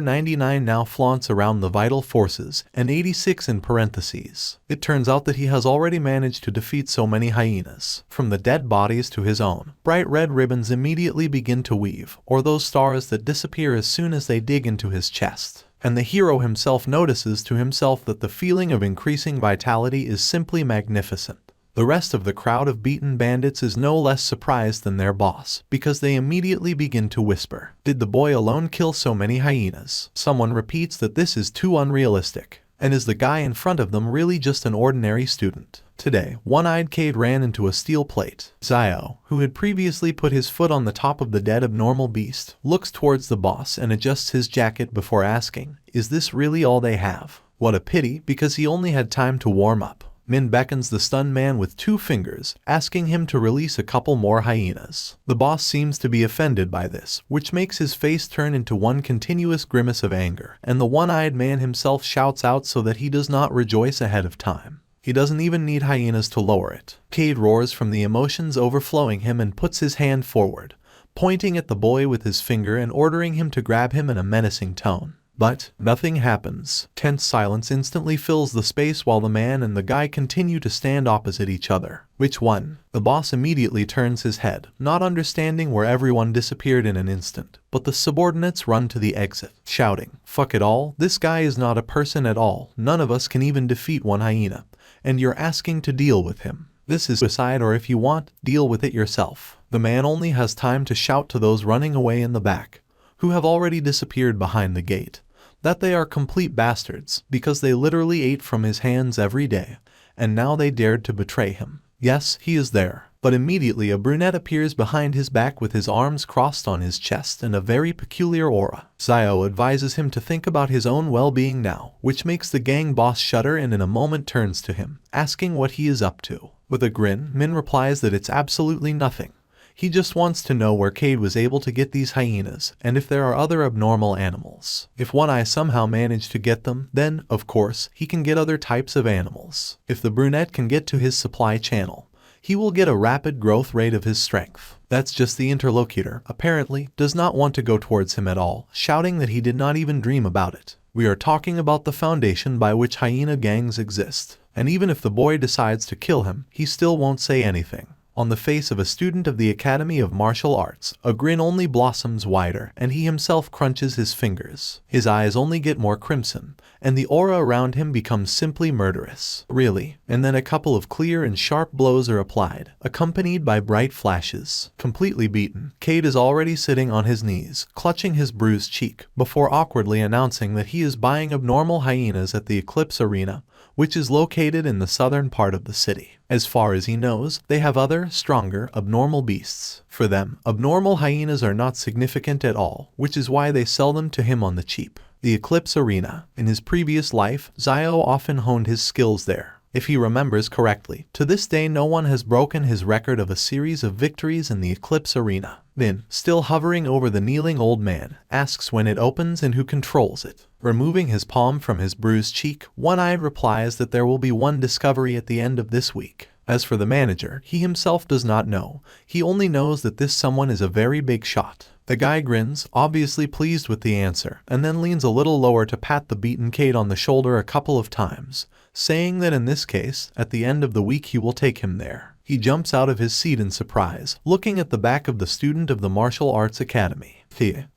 99 now flaunts around the vital forces, and 86 in parentheses. It turns out that he has already managed to defeat so many hyenas. From the dead bodies to his own, bright red ribbons immediately begin to weave, or those stars that disappear as soon as they dig into his chest. And the hero himself notices to himself that the feeling of increasing vitality is simply magnificent. The rest of the crowd of beaten bandits is no less surprised than their boss, because they immediately begin to whisper, "Did the boy alone kill so many hyenas?" Someone repeats that this is too unrealistic. And is the guy in front of them really just an ordinary student? Today, one-eyed Cade ran into a steel plate. Xiao, who had previously put his foot on the top of the dead abnormal beast, looks towards the boss and adjusts his jacket before asking, "Is this really all they have?" What a pity, because he only had time to warm up. Min beckons the stunned man with 2 fingers, asking him to release a couple more hyenas. The boss seems to be offended by this, which makes his face turn into one continuous grimace of anger, and the one-eyed man himself shouts out so that he does not rejoice ahead of time. He doesn't even need hyenas to lower it. Cade roars from the emotions overflowing him and puts his hand forward, pointing at the boy with his finger and ordering him to grab him in a menacing tone. But nothing happens. Tense silence instantly fills the space while the man and the guy continue to stand opposite each other. Which one? The boss immediately turns his head, not understanding where everyone disappeared in an instant. But the subordinates run to the exit, shouting, "Fuck it all, this guy is not a person at all, none of us can even defeat one hyena, and you're asking to deal with him. This is suicide, or if you want, deal with it yourself." The man only has time to shout to those running away in the back, who have already disappeared behind the gate, that they are complete bastards, because they literally ate from his hands every day, and now they dared to betray him. Yes, he is there, but immediately a brunette appears behind his back with his arms crossed on his chest and a very peculiar aura. Xiao advises him to think about his own well-being now, which makes the gang boss shudder and in a moment turns to him, asking what he is up to. With a grin, Min replies that it's absolutely nothing. He just wants to know where Cade was able to get these hyenas, and if there are other abnormal animals. If One Eye somehow managed to get them, then, of course, he can get other types of animals. If the brunette can get to his supply channel, he will get a rapid growth rate of his strength. That's just the interlocutor, apparently, does not want to go towards him at all, shouting that he did not even dream about it. We are talking about the foundation by which hyena gangs exist, and even if the boy decides to kill him, he still won't say anything. On the face of a student of the Academy of Martial Arts, a grin only blossoms wider, and he himself crunches his fingers. His eyes only get more crimson, and the aura around him becomes simply murderous. Really? And then a couple of clear and sharp blows are applied, accompanied by bright flashes. Completely beaten, Cade is already sitting on his knees, clutching his bruised cheek, before awkwardly announcing that he is buying abnormal hyenas at the Eclipse Arena, which is located in the southern part of the city. As far as he knows, they have other, stronger, abnormal beasts. For them, abnormal hyenas are not significant at all, which is why they sell them to him on the cheap. The Eclipse Arena. In his previous life, Xiao often honed his skills there. If he remembers correctly, to this day no one has broken his record of a series of victories in the Eclipse Arena. Then, still hovering over the kneeling old man, asks when it opens and who controls it. Removing his palm from his bruised cheek, One-Eyed replies that there will be one discovery at the end of this week. As for the manager, he himself does not know. He only knows that this someone is a very big shot. The guy grins, obviously pleased with the answer, and then leans a little lower to pat the beaten Cade on the shoulder a couple of times, saying that in this case, at the end of the week he will take him there. He jumps out of his seat in surprise, looking at the back of the student of the Martial Arts Academy.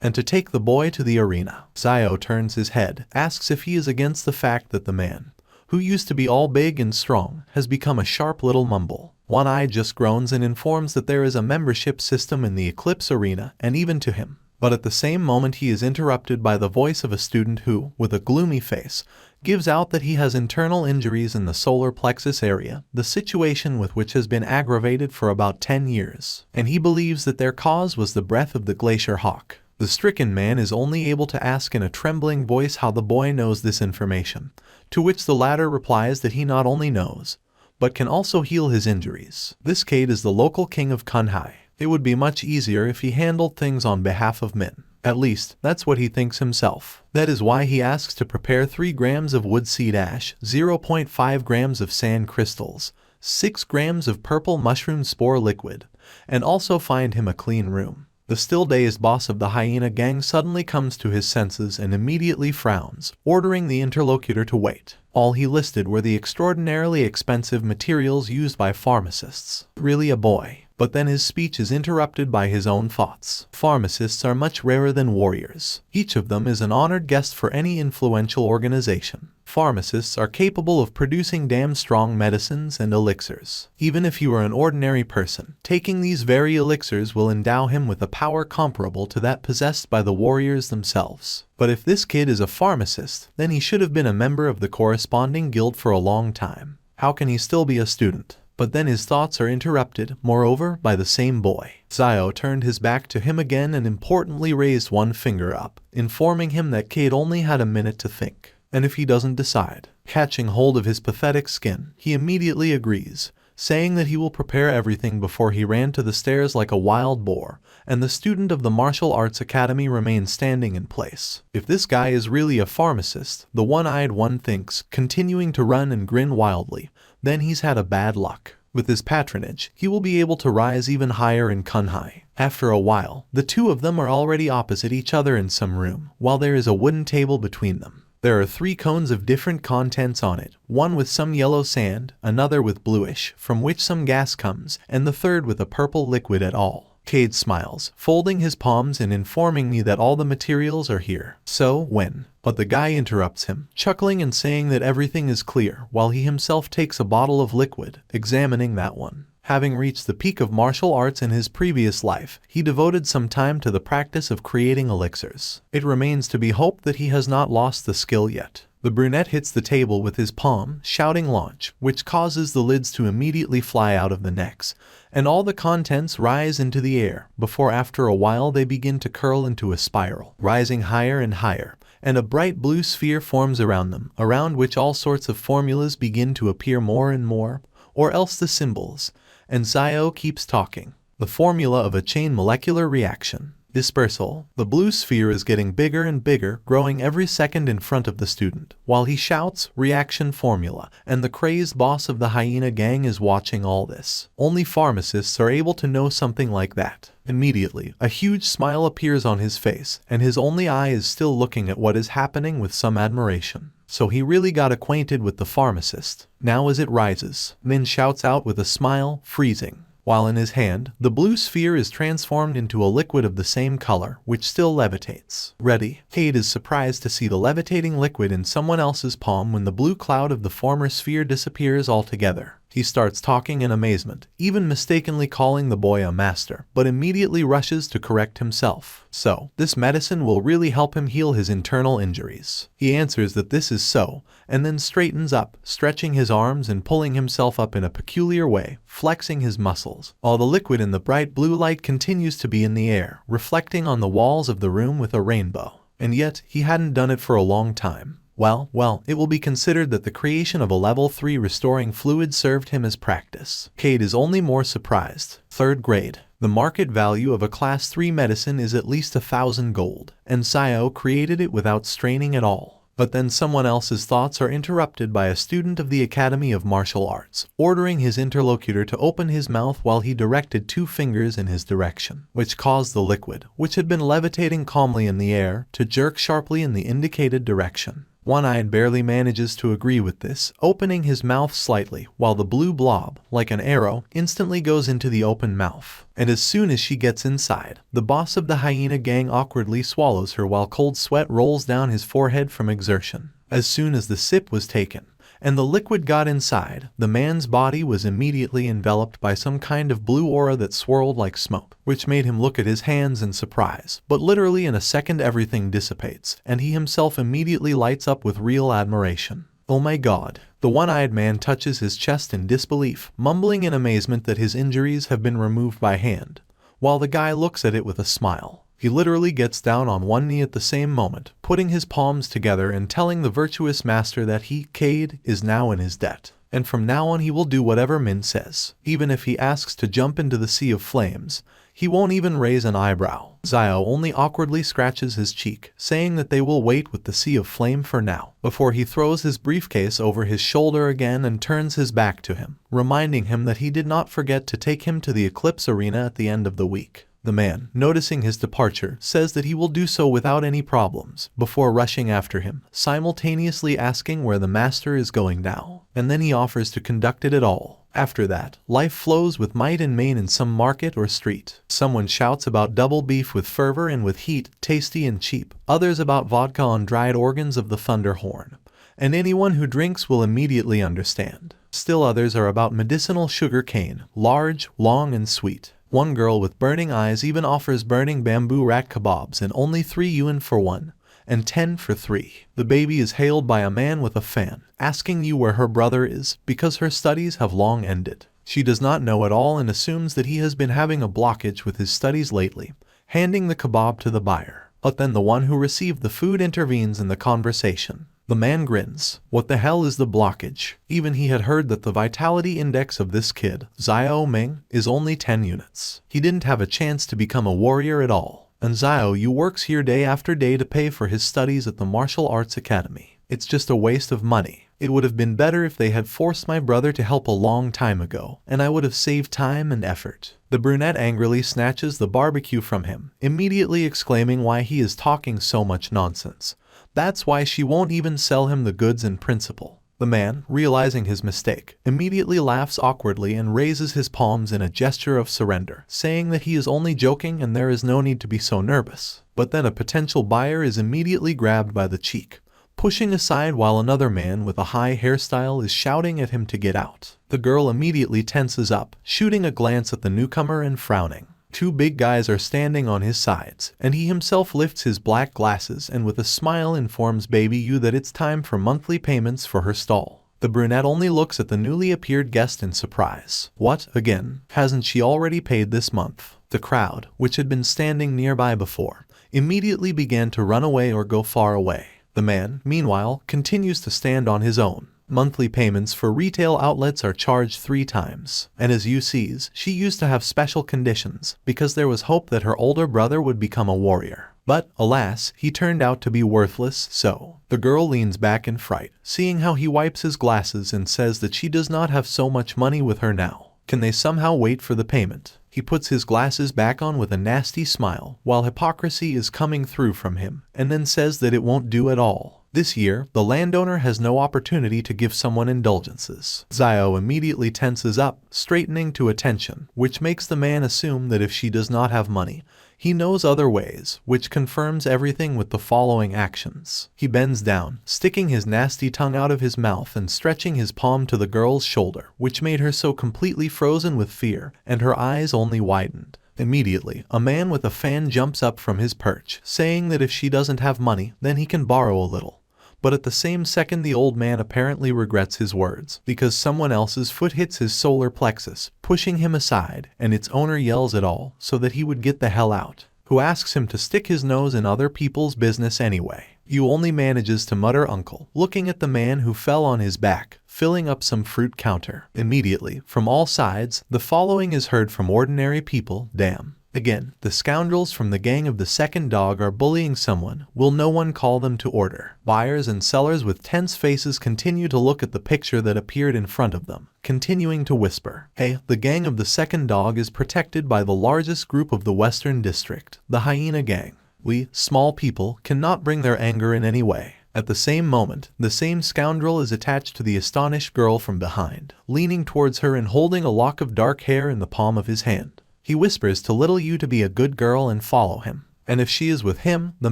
And to take the boy to the arena. Xiao turns his head, asks if he is against the fact that the man, who used to be all big and strong, has become a sharp little mumble. One Eye just groans and informs that there is a membership system in the Eclipse Arena, and even to him. But at the same moment he is interrupted by the voice of a student who, with a gloomy face, gives out that he has internal injuries in the solar plexus area, the situation with which has been aggravated for about 10 years, and he believes that their cause was the breath of the glacier hawk. The stricken man is only able to ask in a trembling voice how the boy knows this information, to which the latter replies that he not only knows, but can also heal his injuries. This Cade is the local king of Kunhai. It would be much easier if he handled things on behalf of Min. At least, that's what he thinks himself. That is why he asks to prepare 3 grams of wood seed ash, 0.5 grams of sand crystals, 6 grams of purple mushroom spore liquid, and also find him a clean room. The still dazed boss of the Hyena gang suddenly comes to his senses and immediately frowns, ordering the interlocutor to wait. All he listed were the extraordinarily expensive materials used by pharmacists. Really a boy. But then his speech is interrupted by his own thoughts. Pharmacists are much rarer than warriors. Each of them is an honored guest for any influential organization. Pharmacists are capable of producing damn strong medicines and elixirs. Even if you are an ordinary person, taking these very elixirs will endow him with a power comparable to that possessed by the warriors themselves. But if this kid is a pharmacist, then he should have been a member of the corresponding guild for a long time. How can he still be a student? But then his thoughts are interrupted, moreover, by the same boy. Xiao turned his back to him again and importantly raised one finger up, informing him that Cade only had a minute to think. And if he doesn't decide, catching hold of his pathetic skin, he immediately agrees, saying that he will prepare everything before he ran to the stairs like a wild boar, and the student of the martial arts academy remained standing in place. If this guy is really a pharmacist, the one-eyed one thinks, continuing to run and grin wildly, then he's had a bad luck. With his patronage, he will be able to rise even higher in Kunhai. After a while, the two of them are already opposite each other in some room, while there is a wooden table between them. There are 3 cones of different contents on it, one with some yellow sand, another with bluish, from which some gas comes, and the third with a purple liquid at all. Cade smiles, folding his palms and informing me that all the materials are here. So, when? But the guy interrupts him, chuckling and saying that everything is clear, while he himself takes a bottle of liquid, examining that one. Having reached the peak of martial arts in his previous life, he devoted some time to the practice of creating elixirs. It remains to be hoped that he has not lost the skill yet. The brunette hits the table with his palm, shouting launch, which causes the lids to immediately fly out of the necks, and all the contents rise into the air, before after a while they begin to curl into a spiral, rising higher and higher, and a bright blue sphere forms around them, around which all sorts of formulas begin to appear more and more, or else the symbols, and Xiao keeps talking. The formula of a chain molecular reaction. Dispersal. The blue sphere is getting bigger and bigger, growing every second in front of the student, while he shouts, reaction formula, and the crazed boss of the Hyena gang is watching all this. Only pharmacists are able to know something like that. Immediately, a huge smile appears on his face, and his only eye is still looking at what is happening with some admiration. So he really got acquainted with the pharmacist. Now as it rises, Min shouts out with a smile, freezing. While in his hand, the blue sphere is transformed into a liquid of the same color, which still levitates. Ready. Cade is surprised to see the levitating liquid in someone else's palm when the blue cloud of the former sphere disappears altogether. He starts talking in amazement, even mistakenly calling the boy a master, but immediately rushes to correct himself. So, this medicine will really help him heal his internal injuries. He answers that this is so, and then straightens up, stretching his arms and pulling himself up in a peculiar way, flexing his muscles. All the liquid in the bright blue light continues to be in the air, reflecting on the walls of the room with a rainbow. And yet, he hadn't done it for a long time. Well, it will be considered that the creation of a level 3 restoring fluid served him as practice. Cade is only more surprised. 3rd grade. The market value of a class 3 medicine is at least 1,000 gold, and Xiao created it without straining at all. But then someone else's thoughts are interrupted by a student of the Academy of Martial Arts, ordering his interlocutor to open his mouth while he directed 2 fingers in his direction, which caused the liquid, which had been levitating calmly in the air, to jerk sharply in the indicated direction. One-Eyed barely manages to agree with this, opening his mouth slightly, while the blue blob, like an arrow, instantly goes into the open mouth. And as soon as she gets inside, the boss of the Hyena gang awkwardly swallows her while cold sweat rolls down his forehead from exertion. As soon as the sip was taken, and the liquid got inside, the man's body was immediately enveloped by some kind of blue aura that swirled like smoke, which made him look at his hands in surprise. But literally in a second everything dissipates, and he himself immediately lights up with real admiration. Oh my god. The one-eyed man touches his chest in disbelief, mumbling in amazement that his injuries have been removed by hand, while the guy looks at it with a smile. He literally gets down on one knee at the same moment, putting his palms together and telling the virtuous master that he, Cade, is now in his debt. And from now on he will do whatever Min says. Even if he asks to jump into the sea of flames, He won't even raise an eyebrow. Xiao only awkwardly scratches his cheek, saying that they will wait with the sea of flame for now, before he throws his briefcase over his shoulder again and turns his back to him, reminding him that he did not forget to take him to the Eclipse Arena at the end of the week. The man, noticing his departure, says that he will do so without any problems, before rushing after him, simultaneously asking where the master is going now, and then he offers to conduct it all. After that, life flows with might and main in some market or street. Someone shouts about double beef with fervor and with heat, tasty and cheap, others about vodka on dried organs of the thunder horn, and anyone who drinks will immediately understand. Still others are about medicinal sugar cane, large, long and sweet. One girl with burning eyes even offers burning bamboo rat kebabs and only 3 yuan for 1, and 10 for 3. The baby is hailed by a man with a fan, asking you where her brother is, because her studies have long ended. She does not know at all and assumes that he has been having a blockage with his studies lately, handing the kebab to the buyer. But then the one who received the food intervenes in the conversation. The man grins. What the hell is the blockage? Even he had heard that the vitality index of this kid, Xiao Ming, is only 10 units. He didn't have a chance to become a warrior at all. And Xiao Yu works here day after day to pay for his studies at the Martial Arts Academy. It's just a waste of money. It would have been better if they had forced my brother to help a long time ago, and I would have saved time and effort. The brunette angrily snatches the barbecue from him, immediately exclaiming why he is talking so much nonsense. That's why she won't even sell him the goods in principle. The man, realizing his mistake, immediately laughs awkwardly and raises his palms in a gesture of surrender, saying that he is only joking and there is no need to be so nervous. But then a potential buyer is immediately grabbed by the cheek, pushing aside while another man with a high hairstyle is shouting at him to get out. The girl immediately tenses up, shooting a glance at the newcomer and frowning. 2 big guys are standing on his sides, and he himself lifts his black glasses and with a smile informs Baby Yu that it's time for monthly payments for her stall. The brunette only looks at the newly appeared guest in surprise. What, again? Hasn't she already paid this month? The crowd, which had been standing nearby before, immediately began to run away or go far away. The man, meanwhile, continues to stand on his own. Monthly payments for retail outlets are charged 3 times, and as Yu sees, she used to have special conditions, because there was hope that her older brother would become a warrior. But, alas, he turned out to be worthless, so. The girl leans back in fright, seeing how he wipes his glasses and says that she does not have so much money with her now. Can they somehow wait for the payment? He puts his glasses back on with a nasty smile, while hypocrisy is coming through from him, and then says that it won't do at all. This year, the landowner has no opportunity to give someone indulgences. Xiao immediately tenses up, straightening to attention, which makes the man assume that if she does not have money, he knows other ways, which confirms everything with the following actions. He bends down, sticking his nasty tongue out of his mouth and stretching his palm to the girl's shoulder, which made her so completely frozen with fear, and her eyes only widened. Immediately, a man with a fan jumps up from his perch, saying that if she doesn't have money, then he can borrow a little. But at the same second the old man apparently regrets his words, because someone else's foot hits his solar plexus, pushing him aside, and its owner yells at all, so that he would get the hell out. Who asks him to stick his nose in other people's business anyway. Yu only manages to mutter uncle, looking at the man who fell on his back, filling up some fruit counter. Immediately, from all sides, the following is heard from ordinary people. Damn. Again, the scoundrels from the gang of the second dog are bullying someone. Will no one call them to order? Buyers and sellers with tense faces continue to look at the picture that appeared in front of them, continuing to whisper. Hey, the gang of the second dog is protected by the largest group of the Western District, the Hyena gang. We, small people, cannot bring their anger in any way. At the same moment, the same scoundrel is attached to the astonished girl from behind, leaning towards her and holding a lock of dark hair in the palm of his hand. He whispers to little Yu to be a good girl and follow him. And if she is with him, the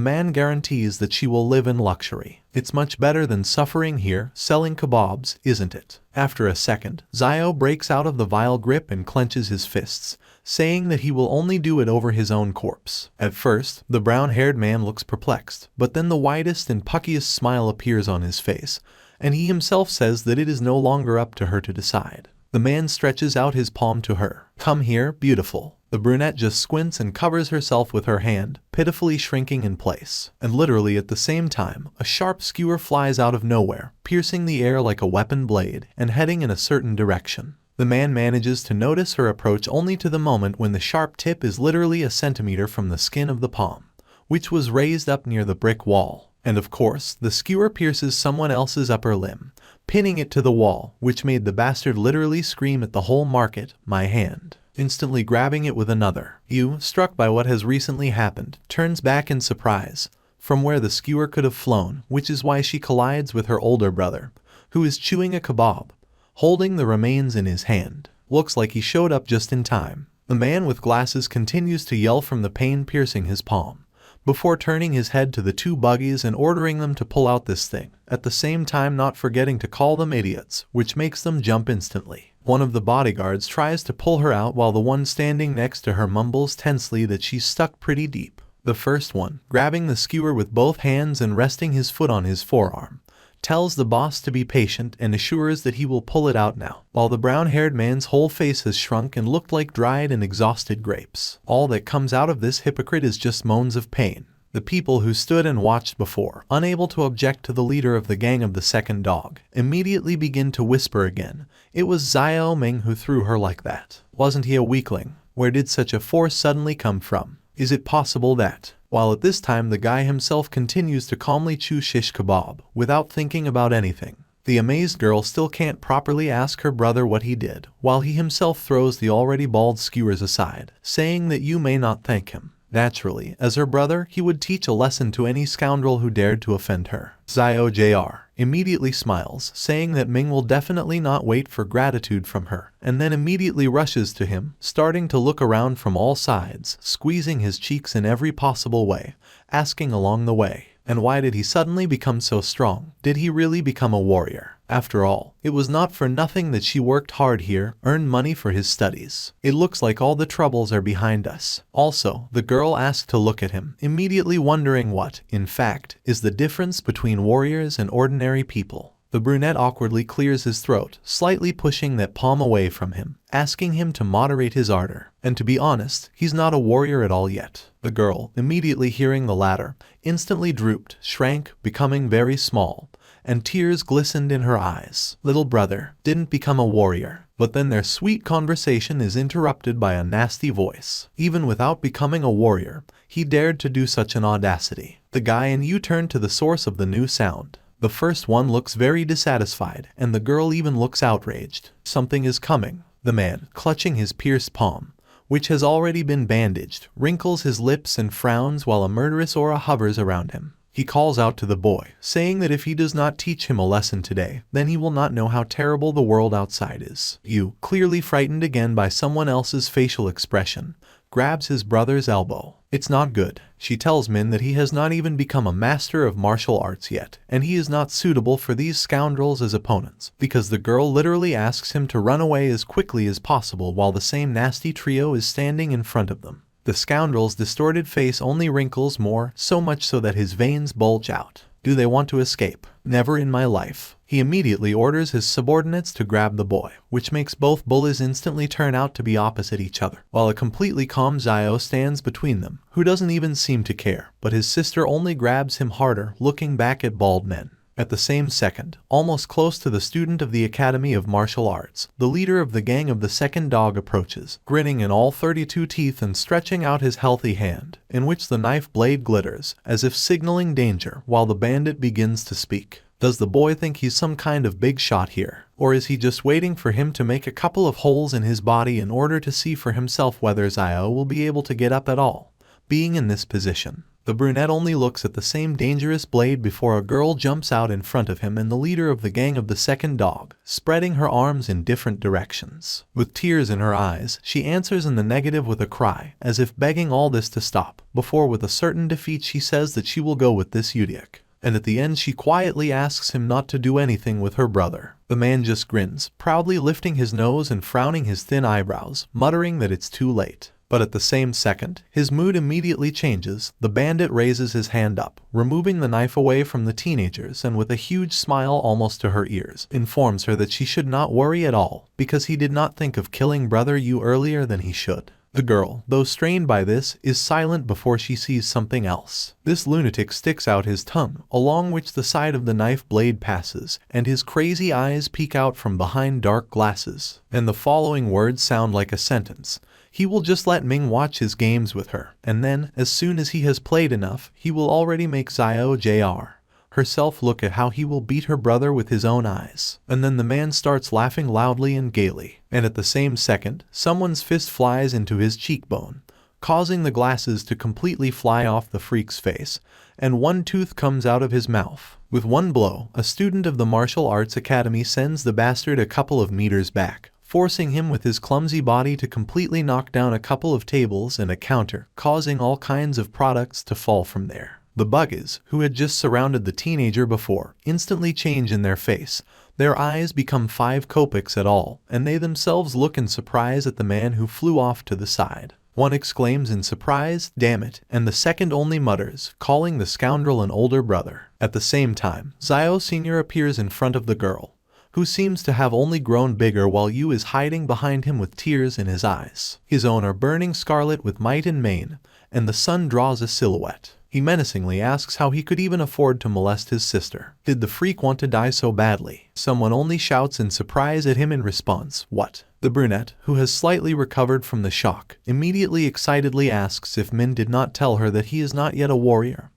man guarantees that she will live in luxury. It's much better than suffering here, selling kebabs, isn't it? After a second, Xiao breaks out of the vile grip and clenches his fists, saying that he will only do it over his own corpse. At first, the brown-haired man looks perplexed, but then the widest and puckiest smile appears on his face, and he himself says that it is no longer up to her to decide. The man stretches out his palm to her. Come here, beautiful. The brunette just squints and covers herself with her hand, pitifully shrinking in place. And literally at the same time, a sharp skewer flies out of nowhere, piercing the air like a weapon blade, and heading in a certain direction. The man manages to notice her approach only to the moment when the sharp tip is literally a centimeter from the skin of the palm, which was raised up near the brick wall. And of course, the skewer pierces someone else's upper limb, pinning it to the wall, which made the bastard literally scream at the whole market, "My hand!" Instantly grabbing it with another. Yu, struck by what has recently happened, turns back in surprise from where the skewer could have flown, which is why she collides with her older brother, who is chewing a kebab, holding the remains in his hand. Looks like he showed up just in time. The man with glasses continues to yell from the pain piercing his palm, before turning his head to the two buggies and ordering them to pull out this thing, at the same time not forgetting to call them idiots, which makes them jump instantly. One of the bodyguards tries to pull her out while the one standing next to her mumbles tensely that she's stuck pretty deep. The first one, grabbing the skewer with both hands and resting his foot on his forearm, tells the boss to be patient and assures that he will pull it out now, while the brown-haired man's whole face has shrunk and looked like dried and exhausted grapes. All that comes out of this hypocrite is just moans of pain. The people who stood and watched before, unable to object to the leader of the gang of the second dog, immediately begin to whisper again. It was Xiao Ming who threw her like that. Wasn't he a weakling? Where did such a force suddenly come from? Is it possible that... While at this time the guy himself continues to calmly chew shish kebab, without thinking about anything. The amazed girl still can't properly ask her brother what he did, while he himself throws the already bald skewers aside, saying that you may not thank him. Naturally, as her brother, he would teach a lesson to any scoundrel who dared to offend her. Xiao Jr. immediately smiles, saying that Ming will definitely not wait for gratitude from her, and then immediately rushes to him, starting to look around from all sides, squeezing his cheeks in every possible way, asking along the way, and why did he suddenly become so strong? Did he really become a warrior? After all, it was not for nothing that she worked hard here, earned money for his studies. It looks like all the troubles are behind us. Also, the girl asked to look at him, immediately wondering what, in fact, is the difference between warriors and ordinary people. The brunette awkwardly clears his throat, slightly pushing that palm away from him, asking him to moderate his ardor. And to be honest, he's not a warrior at all yet. The girl, immediately hearing the latter, instantly drooped, shrank, becoming very small, and tears glistened in her eyes. Little brother didn't become a warrior. But then their sweet conversation is interrupted by a nasty voice. Even without becoming a warrior, he dared to do such an audacity. The guy and you turn to the source of the new sound. The first one looks very dissatisfied, and the girl even looks outraged. Something is coming. The man, clutching his pierced palm, which has already been bandaged, wrinkles his lips and frowns while a murderous aura hovers around him. He calls out to the boy, saying that if he does not teach him a lesson today, then he will not know how terrible the world outside is. Yu, clearly frightened again by someone else's facial expression, grabs his brother's elbow. It's not good. She tells Min that he has not even become a master of martial arts yet, and he is not suitable for these scoundrels as opponents, because the girl literally asks him to run away as quickly as possible while the same nasty trio is standing in front of them. The scoundrel's distorted face only wrinkles more, so much so that his veins bulge out. Do they want to escape? Never in my life. He immediately orders his subordinates to grab the boy, which makes both bullies instantly turn out to be opposite each other, while a completely calm Xiao stands between them, who doesn't even seem to care, but his sister only grabs him harder, looking back at bald men. At the same second, almost close to the student of the Academy of Martial Arts, the leader of the gang of the second dog approaches, grinning in all 32 teeth and stretching out his healthy hand, in which the knife blade glitters, as if signaling danger, while the bandit begins to speak. Does the boy think he's some kind of big shot here? Or is he just waiting for him to make a couple of holes in his body in order to see for himself whether Xiao will be able to get up at all? Being in this position, the brunette only looks at the same dangerous blade before a girl jumps out in front of him and the leader of the gang of the second dog, spreading her arms in different directions. With tears in her eyes, she answers in the negative with a cry, as if begging all this to stop, before with a certain defeat she says that she will go with this idiot. And at the end she quietly asks him not to do anything with her brother. The man just grins, proudly lifting his nose and frowning his thin eyebrows, muttering that it's too late. But at the same second, his mood immediately changes. The bandit raises his hand up, removing the knife away from the teenagers, and with a huge smile almost to her ears, informs her that she should not worry at all, because he did not think of killing brother Yu earlier than he should. The girl, though strained by this, is silent before she sees something else. This lunatic sticks out his tongue, along which the side of the knife blade passes, and his crazy eyes peek out from behind dark glasses. And the following words sound like a sentence. He will just let Ming watch his games with her, and then, as soon as he has played enough, he will already make Xiao Jr. herself look at how he will beat her brother with his own eyes. And then the man starts laughing loudly and gaily, and at the same second, someone's fist flies into his cheekbone, causing the glasses to completely fly off the freak's face, and one tooth comes out of his mouth. With one blow, a student of the martial arts academy sends the bastard a couple of meters back, forcing him with his clumsy body to completely knock down a couple of tables and a counter, causing all kinds of products to fall from there. The buggies, who had just surrounded the teenager before, instantly change in their face. Their eyes become 5 kopecks at all, and they themselves look in surprise at the man who flew off to the side. One exclaims in surprise, "Damn it," and the second only mutters, calling the scoundrel an older brother. At the same time, Xiao Sr. appears in front of the girl, who seems to have only grown bigger while Yu is hiding behind him with tears in his eyes. His own are burning scarlet with might and main, and the sun draws a silhouette. He menacingly asks how he could even afford to molest his sister. Did the freak want to die so badly? Someone only shouts in surprise at him in response, "What?" The brunette, who has slightly recovered from the shock, immediately excitedly asks if Min did not tell her that he is not yet a warrior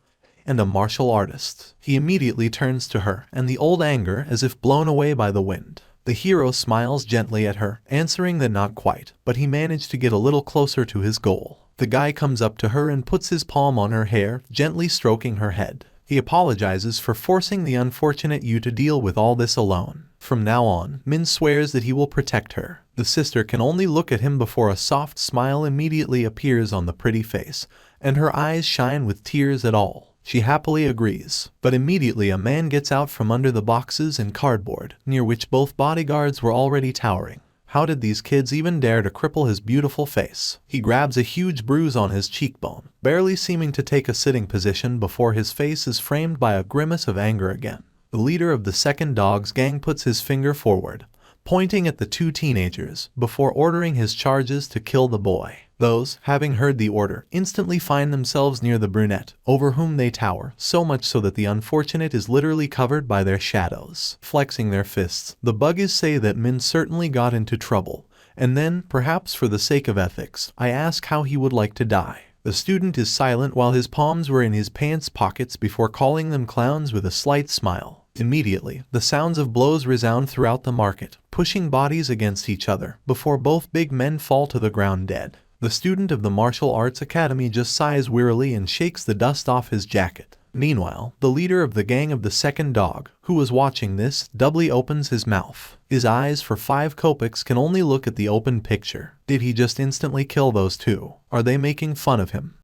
and a martial artist. He immediately turns to her, and the old anger as if blown away by the wind. The hero smiles gently at her, answering that not quite, but he managed to get a little closer to his goal. The guy comes up to her and puts his palm on her hair, gently stroking her head. He apologizes for forcing the unfortunate Yu to deal with all this alone. From now on, Min swears that he will protect her. The sister can only look at him before a soft smile immediately appears on the pretty face, and her eyes shine with tears at all. She happily agrees, but immediately a man gets out from under the boxes and cardboard, near which both bodyguards were already towering. How did these kids even dare to cripple his beautiful face? He grabs a huge bruise on his cheekbone, barely seeming to take a sitting position before his face is framed by a grimace of anger again. The leader of the second dog's gang puts his finger forward, pointing at the 2 teenagers, before ordering his charges to kill the boy. Those, having heard the order, instantly find themselves near the brunette, over whom they tower, so much so that the unfortunate is literally covered by their shadows. Flexing their fists, the buggies say that Min certainly got into trouble, and then, perhaps for the sake of ethics, I ask how he would like to die. The student is silent while his palms were in his pants pockets before calling them clowns with a slight smile. Immediately, the sounds of blows resound throughout the market, pushing bodies against each other, before both big men fall to the ground dead. The student of the martial arts academy just sighs wearily and shakes the dust off his jacket. Meanwhile, the leader of the gang of the second dog, who was watching this, doubly opens his mouth. His eyes for 5 kopecks can only look at the open picture. Did he just instantly kill those 2? Are they making fun of him?